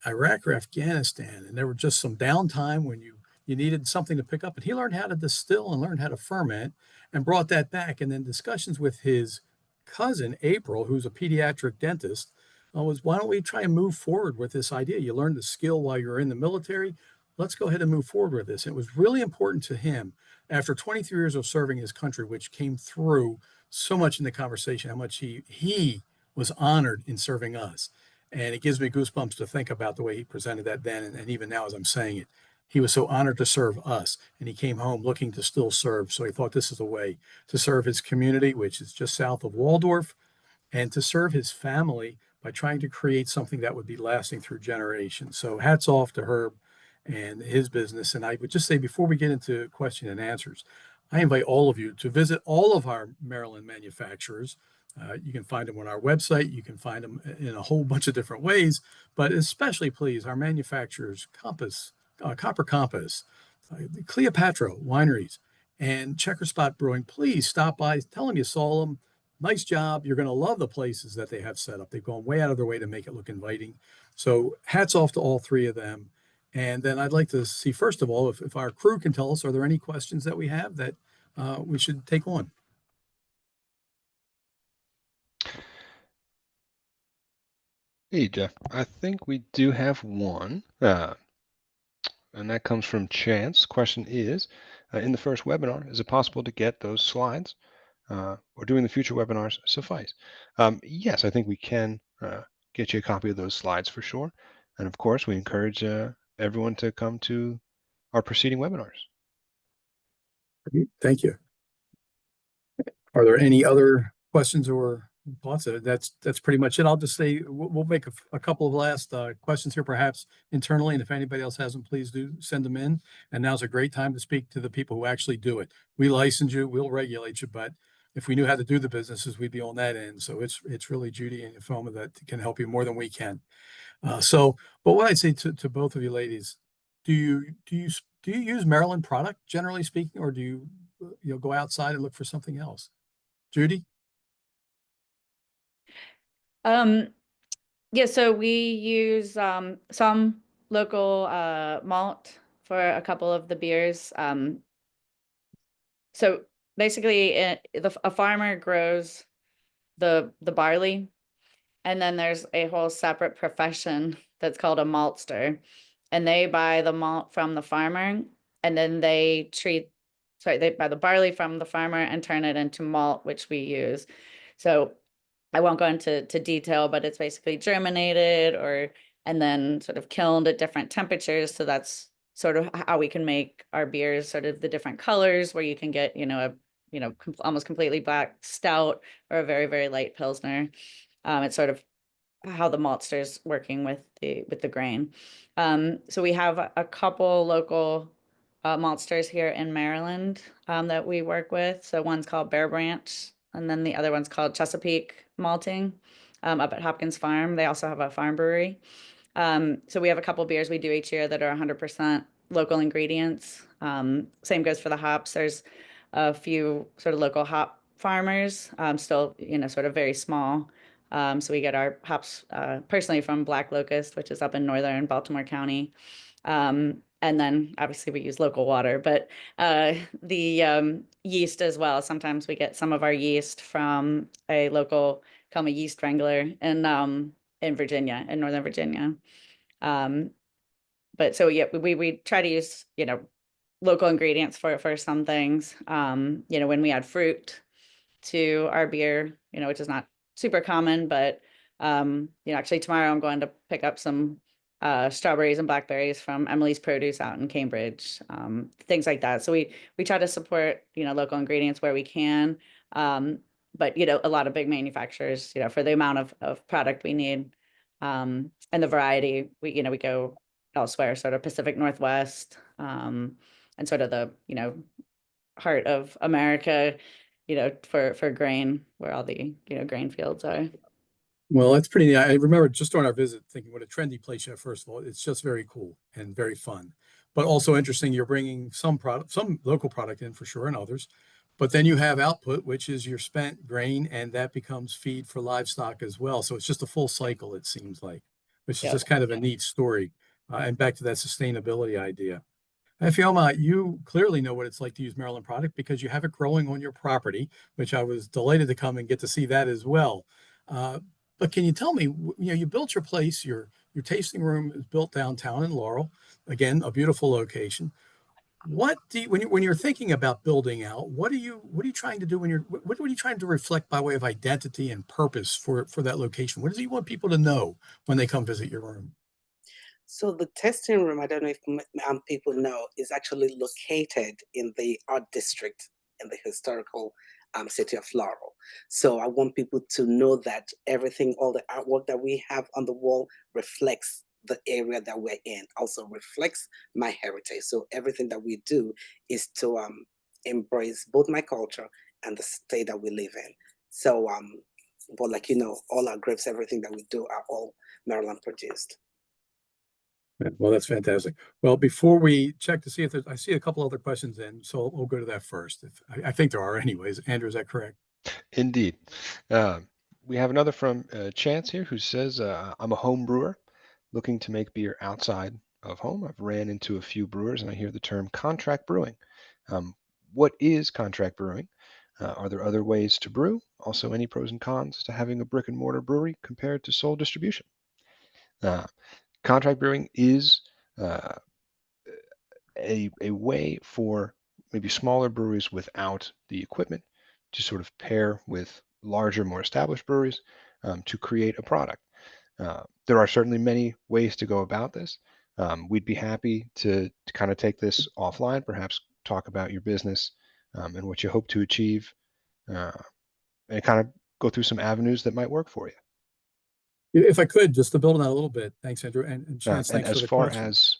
Iraq or Afghanistan, and there were just some downtime when you needed something to pick up. And he learned how to distill and learned how to ferment and brought that back. And then discussions with his cousin, April, who's a pediatric dentist, was, why don't we try and move forward with this idea? You learned the skill while you're in the military. Let's go ahead and move forward with this. It was really important to him after 23 years of serving his country, which came through so much in the conversation, how much he was honored in serving us. And it gives me goosebumps to think about the way he presented that then. And even now, as I'm saying it, he was so honored to serve us, and he came home looking to still serve. So he thought this is a way to serve his community, which is just south of Waldorf, and to serve his family by trying to create something that would be lasting through generations. So hats off to Herb and his business. And I would just say, before we get into question and answers, I invite all of you to visit all of our Maryland manufacturers You can find them on our website. You can find them in a whole bunch of different ways, but especially please, our manufacturers, Copper Compass, Cleopatra Wineries, and Checkerspot Brewing. Please stop by, tell them you saw them. Nice job. You're going to love the places that they have set up. They've gone way out of their way to make it look inviting. So hats off to all three of them. And then I'd like to see, first of all, if our crew can tell us, are there any questions that we have that we should take on? Hey, Jeff, I think we do have one, and that comes from Chance. Question is, in the first webinar, is it possible to get those slides, or doing the future webinars suffice? Yes, I think we can get you a copy of those slides for sure. And of course, we encourage everyone to come to our preceding webinars. Thank you. Are there any other questions or thoughts? That's pretty much it. I'll just say we'll make a couple of last questions here, perhaps internally, and if anybody else has them, please do send them in. And now's a great time to speak to the people who actually do it. We license you, we'll regulate you, but if we knew how to do the businesses, we'd be on that end. So it's really Judy and Ifeoma that can help you more than we can. But what I'd say to both of you ladies, do you use Maryland product generally speaking, or do you go outside and look for something else? Judy? Yeah, so we use some local malt for a couple of the beers. So basically, a farmer grows the barley, and then there's a whole separate profession that's called a maltster, and they buy the malt from the farmer, and then they buy the barley from the farmer and turn it into malt, which we use. So I won't go into detail, but it's basically germinated and then sort of kilned at different temperatures. So that's sort of how we can make our beers, sort of the different colors, where you can get, almost completely black stout or a very, very light Pilsner. It's sort of how the maltster's working with the grain. So we have a couple local maltsters here in Maryland that we work with. So one's called Bear Branch, and then the other one's called Chesapeake Malting up at Hopkins Farm. They also have a farm brewery. So we have a couple beers we do each year that are 100% local ingredients. Same goes for the hops. There's a few sort of local hop farmers, still, sort of very small. So we get our hops personally from Black Locust, which is up in northern Baltimore County. And then obviously we use local water, but the yeast as well. Sometimes we get some of our yeast from a local, call me yeast wrangler in Virginia, in Northern Virginia. But so yeah, we try to use, local ingredients for some things. When we add fruit to our beer, which is not super common, but actually tomorrow I'm going to pick up some strawberries and blackberries from Emily's Produce out in Cambridge, things like that. So we try to support, local ingredients where we can. But, a lot of big manufacturers, for the amount of product we need, and the variety, we go elsewhere, sort of Pacific Northwest, and sort of the, heart of America, for grain, where all the, grain fields are. Well, that's pretty neat. I remember just on our visit thinking what a trendy place you have, first of all. It's just very cool and very fun, but also interesting. You're bringing some local product in for sure, and others, but then you have output, which is your spent grain, and that becomes feed for livestock as well. So it's just a full cycle, it seems like, which is just kind of a neat story. And back to that sustainability idea. Ifeoma, you clearly know what it's like to use Maryland product because you have it growing on your property, which I was delighted to come and get to see that as well. But can you tell me, you built your place, your tasting room is built downtown in Laurel, again, a beautiful location. What do you, when you're thinking about building out, what are you trying to do what are you trying to reflect by way of identity and purpose for that location? What do you want people to know when they come visit your room? So the testing room, I don't know if people know, is actually located in the art district in the historical city of Laurel. So I want people to know that everything, all the artwork that we have on the wall reflects the area that we're in, also reflects my heritage. So everything that we do is to embrace both my culture and the state that we live in. So But all our grapes, everything that we do are all Maryland produced. Well, that's fantastic. Well, before we check to see if I see a couple other questions in, so we'll go to that first. I think there are anyways. Andrew, is that correct? Indeed. We have another from Chance here who says, I'm a home brewer looking to make beer outside of home. I've ran into a few brewers and I hear the term contract brewing. What is contract brewing? Are there other ways to brew? Also, any pros and cons to having a brick and mortar brewery compared to sole distribution? Contract brewing is a way for maybe smaller breweries without the equipment to sort of pair with larger, more established breweries to create a product. There are certainly many ways to go about this. We'd be happy to kind of take this offline, perhaps talk about your business and what you hope to achieve, and kind of go through some avenues that might work for you. If I could, just to build on that a little bit. Thanks, Andrew. And Chance, and thanks as for the far question. as,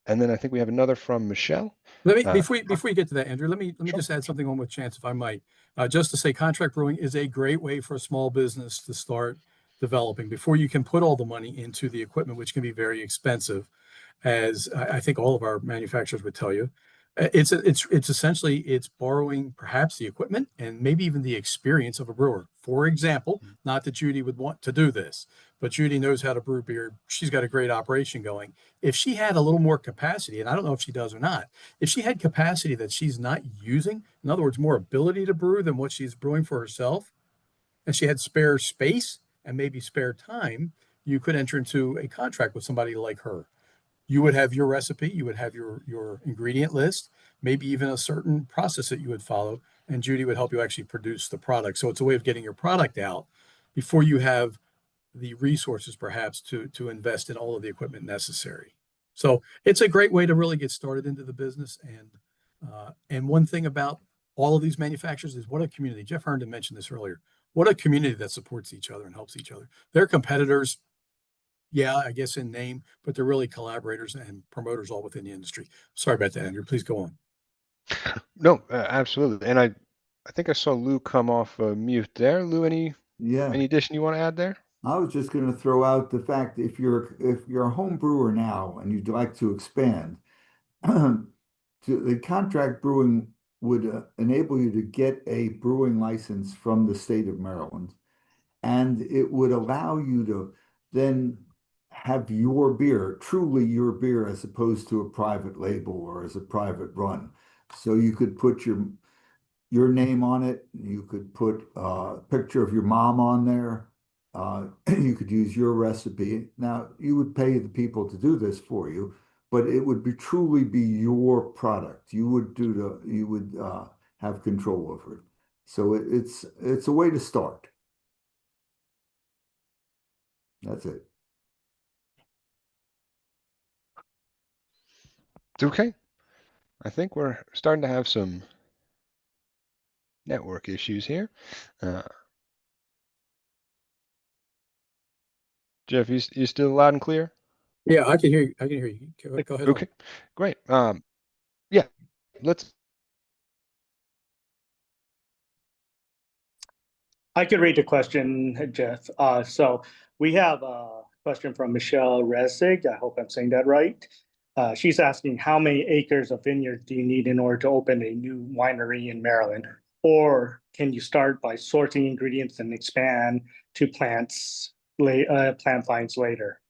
and then I think we have another from Michelle. Let me before you get to that, Andrew, let me just add something on with Chance, if I might. Just to say, contract brewing is a great way for a small business to start developing before you can put all the money into the equipment, which can be very expensive, as I think all of our manufacturers would tell you. It's essentially it's borrowing perhaps the equipment and maybe even the experience of a brewer. For example, not that Judy would want to do this, but Judy knows how to brew beer. She's got a great operation going. If she had a little more capacity, and I don't know if she does or not, if she had capacity that she's not using, in other words, more ability to brew than what she's brewing for herself, and she had spare space and maybe spare time, you could enter into a contract with somebody like her. You would have your recipe, you would have your ingredient list, maybe even a certain process that you would follow, and Judy would help you actually produce the product. So it's a way of getting your product out before you have the resources perhaps to invest in all of the equipment necessary. So it's a great way to really get started into the business. And one thing about all of these manufacturers is what a community. Jeff Herndon mentioned this earlier. What a community that supports each other and helps each other. They're competitors, yeah, I guess in name, but they're really collaborators and promoters all within the industry. Sorry about that, Andrew. Please go on. No, absolutely. And I think I saw Lou come off mute there. Lou, any addition you want to add there? I was just going to throw out the fact if you're a home brewer now and you'd like to expand, the contract brewing would enable you to get a brewing license from the state of Maryland, and it would allow you to then have your beer, truly your beer, as opposed to a private label or as a private run. So you could put your name on it. You could put a picture of your mom on there. You could use your recipe. Now, you would pay the people to do this for you, but it would truly be your product. You would have control over it. So it's a way to start. That's it. Okay. I think we're starting to have some network issues here. Jeff, you still loud and clear? Yeah, I can hear you. I can hear you. Go ahead. Okay, great. Yeah, let's. I could read the question, Jeff. So we have a question from Michelle Resig. I hope I'm saying that right. She's asking, how many acres of vineyard do you need in order to open a new winery in Maryland? Or can you start by sourcing ingredients and expand to plant vines later?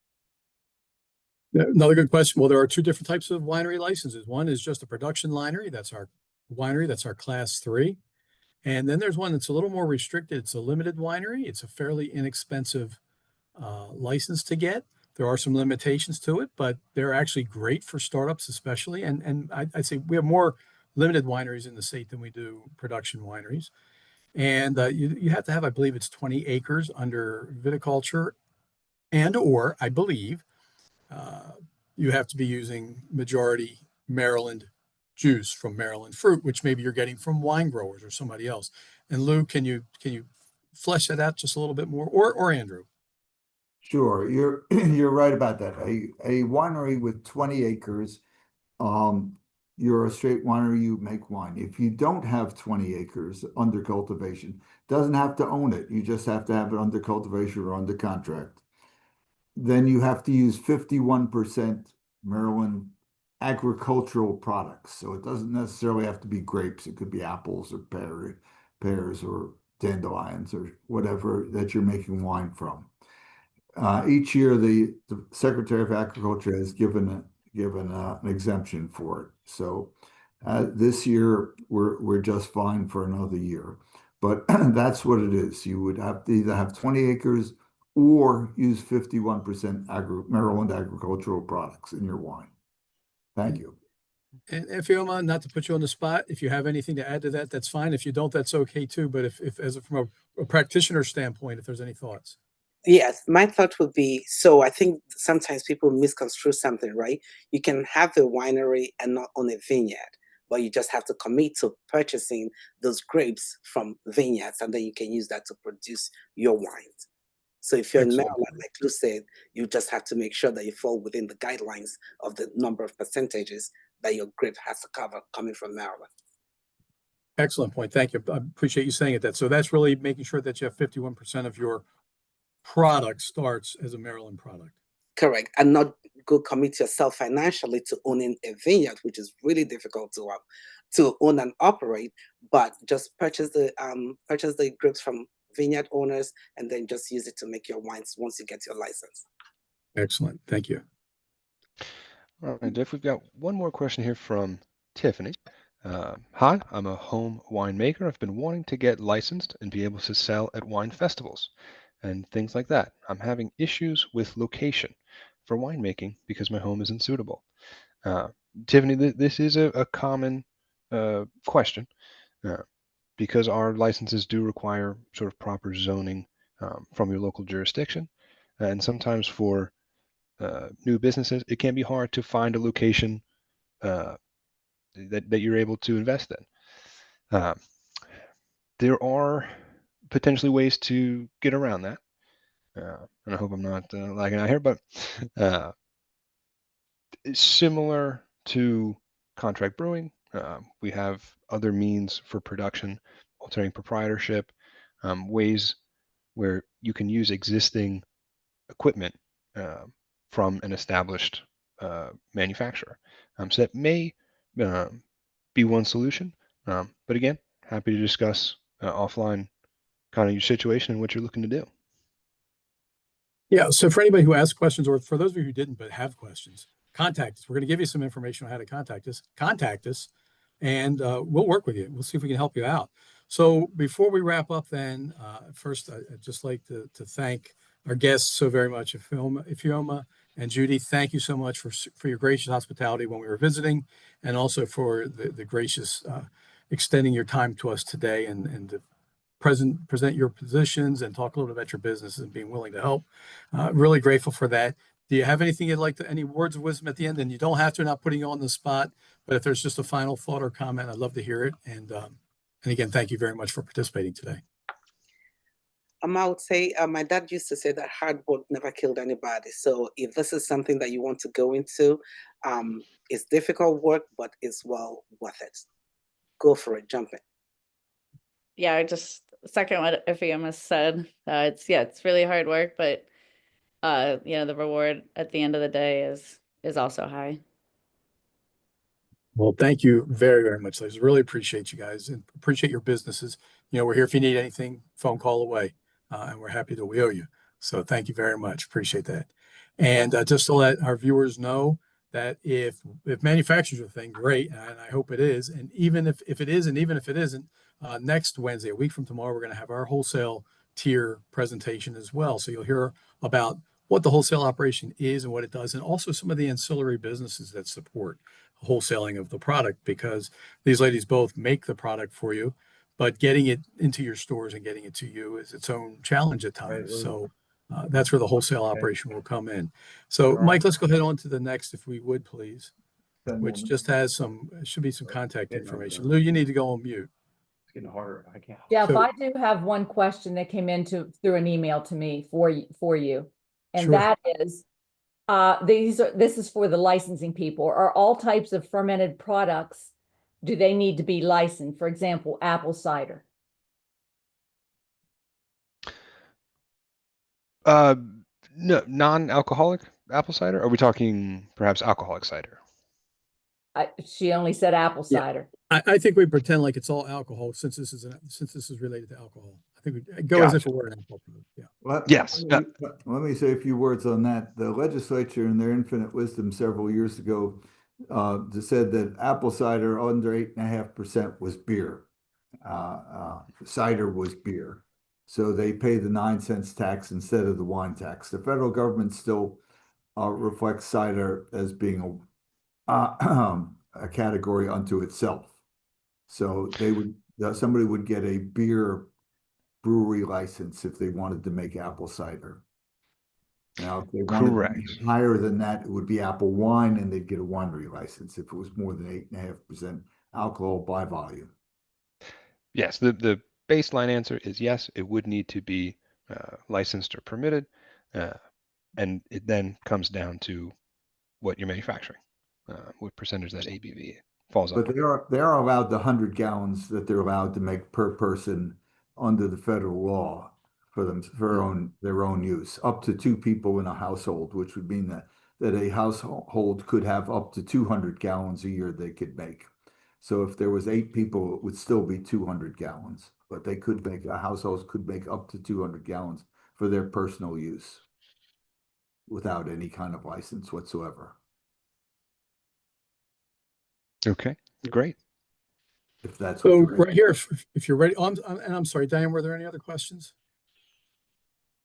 Another good question. Well, there are two different types of winery licenses. One is just a production winery. That's our winery. That's our class 3. And then there's one that's a little more restricted. It's a limited winery. It's a fairly inexpensive license to get. There are some limitations to it, but they're actually great for startups, especially. And I'd say we have more limited wineries in the state than we do production wineries. And you have to have, I believe it's 20 acres under viticulture, and or I believe you have to be using majority Maryland juice from Maryland fruit, which maybe you're getting from wine growers or somebody else. And Lou, can you flesh that out just a little bit more, or Andrew? Sure, you're right about that. A winery with 20 acres you're a straight winery, you make wine. If you don't have 20 acres under cultivation, doesn't have to own it. You just have to have it under cultivation or under contract. Then you have to use 51% Maryland agricultural products. So it doesn't necessarily have to be grapes. It could be apples or pears or dandelions or whatever that you're making wine from. Each year, the Secretary of Agriculture has given an exemption for it. So this year, we're just fine for another year. But that's what it is. You would have to either have 20 acres or use 51% Maryland agricultural products in your wine. Thank you. And Ifeoma, not to put you on the spot, if you have anything to add to that, that's fine. If you don't, that's okay too. But if as from a practitioner standpoint, if there's any thoughts. Yes, my thought would be, so I think sometimes people misconstrue something, right? You can have a winery and not own a vineyard, but you just have to commit to purchasing those grapes from vineyards, and then you can use that to produce your wines. So if you're Excellent. in Maryland, like Lou said, you just have to make sure that you fall within the guidelines of the number of percentages that your grape has to cover coming from Maryland. Excellent point. Thank you. I appreciate you saying it. That so that's really making sure that you have 51% of your product starts as a Maryland product. Correct, and not go commit yourself financially to owning a vineyard, which is really difficult to own and operate. But just purchase the grapes from vineyard owners, and then just use it to make your wines once you get your license. Excellent. Thank you. All right, Jeff, we've got one more question here from Tiffany. Hi, I'm a home winemaker. I've been wanting to get licensed and be able to sell at wine festivals and things like that. I'm having issues with location for winemaking because my home isn't suitable. Tiffany, this is a common question because our licenses do require sort of proper zoning from your local jurisdiction. And sometimes for new businesses, it can be hard to find a location that you're able to invest in. There are potentially ways to get around that. And I hope I'm not lagging out here, but similar to contract brewing, we have other means for production, alternating proprietorship, ways where you can use existing equipment from an established manufacturer. So that may be one solution. But again, happy to discuss offline kind of your situation and what you're looking to do. Yeah. So for anybody who asked questions, or for those of you who didn't but have questions, contact us. We're going to give you some information on how to contact us. Contact us, and we'll work with you. We'll see if we can help you out. So before we wrap up, then first, I'd just like to thank our guests so very much, Ifeoma and Judy. Thank you so much for your gracious hospitality when we were visiting, and also for the gracious extending your time to us today and to present your positions and talk a little bit about your business and being willing to help. Really grateful for that. Do you have anything you'd like to, any words of wisdom at the end? And you don't have to, not putting you on the spot, but if there's just a final thought or comment, I'd love to hear it. And again, thank you very much for participating today. I would say my dad used to say that hard work never killed anybody. So if this is something that you want to go into, it's difficult work, but it's well worth it. Go for it, jump in. Yeah, I just second what Ifeoma said. It's really hard work, but the reward at the end of the day is also high. Well, thank you very, very much, ladies. Really appreciate you guys and appreciate your businesses. We're here if you need anything, phone call away, and we're happy to wheel you. So thank you very much. Appreciate that. And just to let our viewers know that if manufacturing's a thing, great, and I hope it is. And even if it is, and even if it isn't, next Wednesday, a week from tomorrow, we're going to have our wholesale tier presentation as well. So you'll hear about what the wholesale operation is and what it does, and also some of the ancillary businesses that support wholesaling of the product, because these ladies both make the product for you, but getting it into your stores and getting it to you is its own challenge at times. Right. So that's where the wholesale operation will come in. So right. Mike, let's go ahead on to the next, if we would, please, which just has should be some contact information. Lou, you need to go on mute. It's getting harder. I can't. Jeff, I do have one question that came in through an email to me for you. And sure. That is, This is for the licensing people. Are all types of fermented products, do they need to be licensed? For example, apple cider. No, non-alcoholic apple cider? Are we talking perhaps alcoholic cider? She only said apple Yeah. cider. I think we pretend like it's all alcohol since this is related to alcohol. I think we go as if it were an alcohol product. Yeah. Yes. Let me say a few words on that. The legislature, in their infinite wisdom several years ago, said that apple cider under 8.5% was beer. Cider was beer. So they pay the 9 cents tax instead of the wine tax. The federal government still reflects cider as being a category unto itself. So somebody would get a beer brewery license if they wanted to make apple cider. Now, if they wanted to make higher than that, it would be apple wine, and they'd get a winery license if it was more than 8.5% alcohol by volume. Yes, the baseline answer is yes, it would need to be licensed or permitted, and it then comes down to what you're manufacturing, what percentage that ABV falls But under. they are allowed the 100 gallons that they're allowed to make per person under the federal law for their own use, up to 2 people in a household, which would mean that a household could have up to 200 gallons a year they could make. So if there was 8 people, it would still be 200 gallons, but a household could make up to 200 gallons for their personal use without any kind of license whatsoever. Okay, great. If that's so right here, if you're ready, and I'm sorry, Diane, were there any other questions?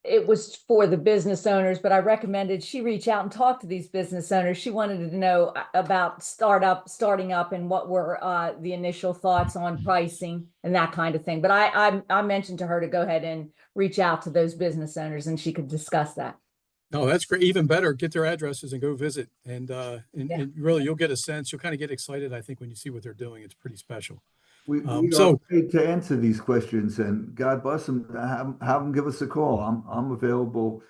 It was for the business owners, but I recommended she reach out and talk to these business owners. She wanted to know about starting up and what were the initial thoughts on pricing and that kind of thing. But I mentioned to her to go ahead and reach out to those business owners and she could discuss that. No, that's great. Even better, get their addresses and go visit. And really, you'll get a sense. You'll kind of get excited, I think, when you see what they're doing. It's pretty special. We are paid to answer these questions, and God bless them. Have them give us a call. I'm available.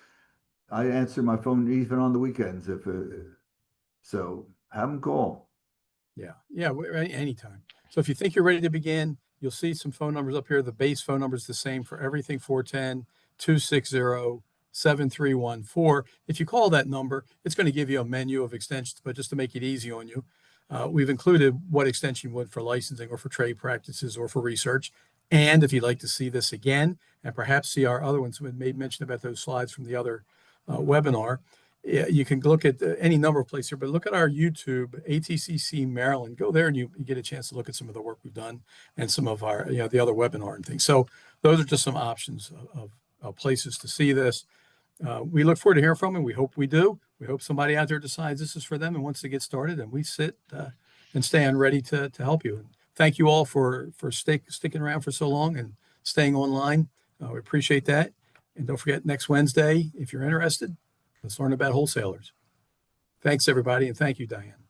I answer my phone even on the weekends so. Have them call. Yeah, anytime. So if you think you're ready to begin, you'll see some phone numbers up here. The base phone number is the same for everything: 410-260-7314. If you call that number, it's going to give you a menu of extensions, but just to make it easy on you, we've included what extension you would for licensing or for trade practices or for research. And if you'd like to see this again, and perhaps see our other ones, we made mention about those slides from the other webinar, you can look at any number of places here, but look at our YouTube, ATCC Maryland. Go there and you get a chance to look at some of the work we've done and some of our, the other webinar and things. So those are just some options of places to see this. We look forward to hearing from them. We hope we do. We hope somebody out there decides this is for them and wants to get started, and we sit and stand ready to help you. And thank you all for sticking around for so long and staying online. We appreciate that. And don't forget, next Wednesday, if you're interested, let's learn about wholesalers. Thanks, everybody, and thank you, Diane.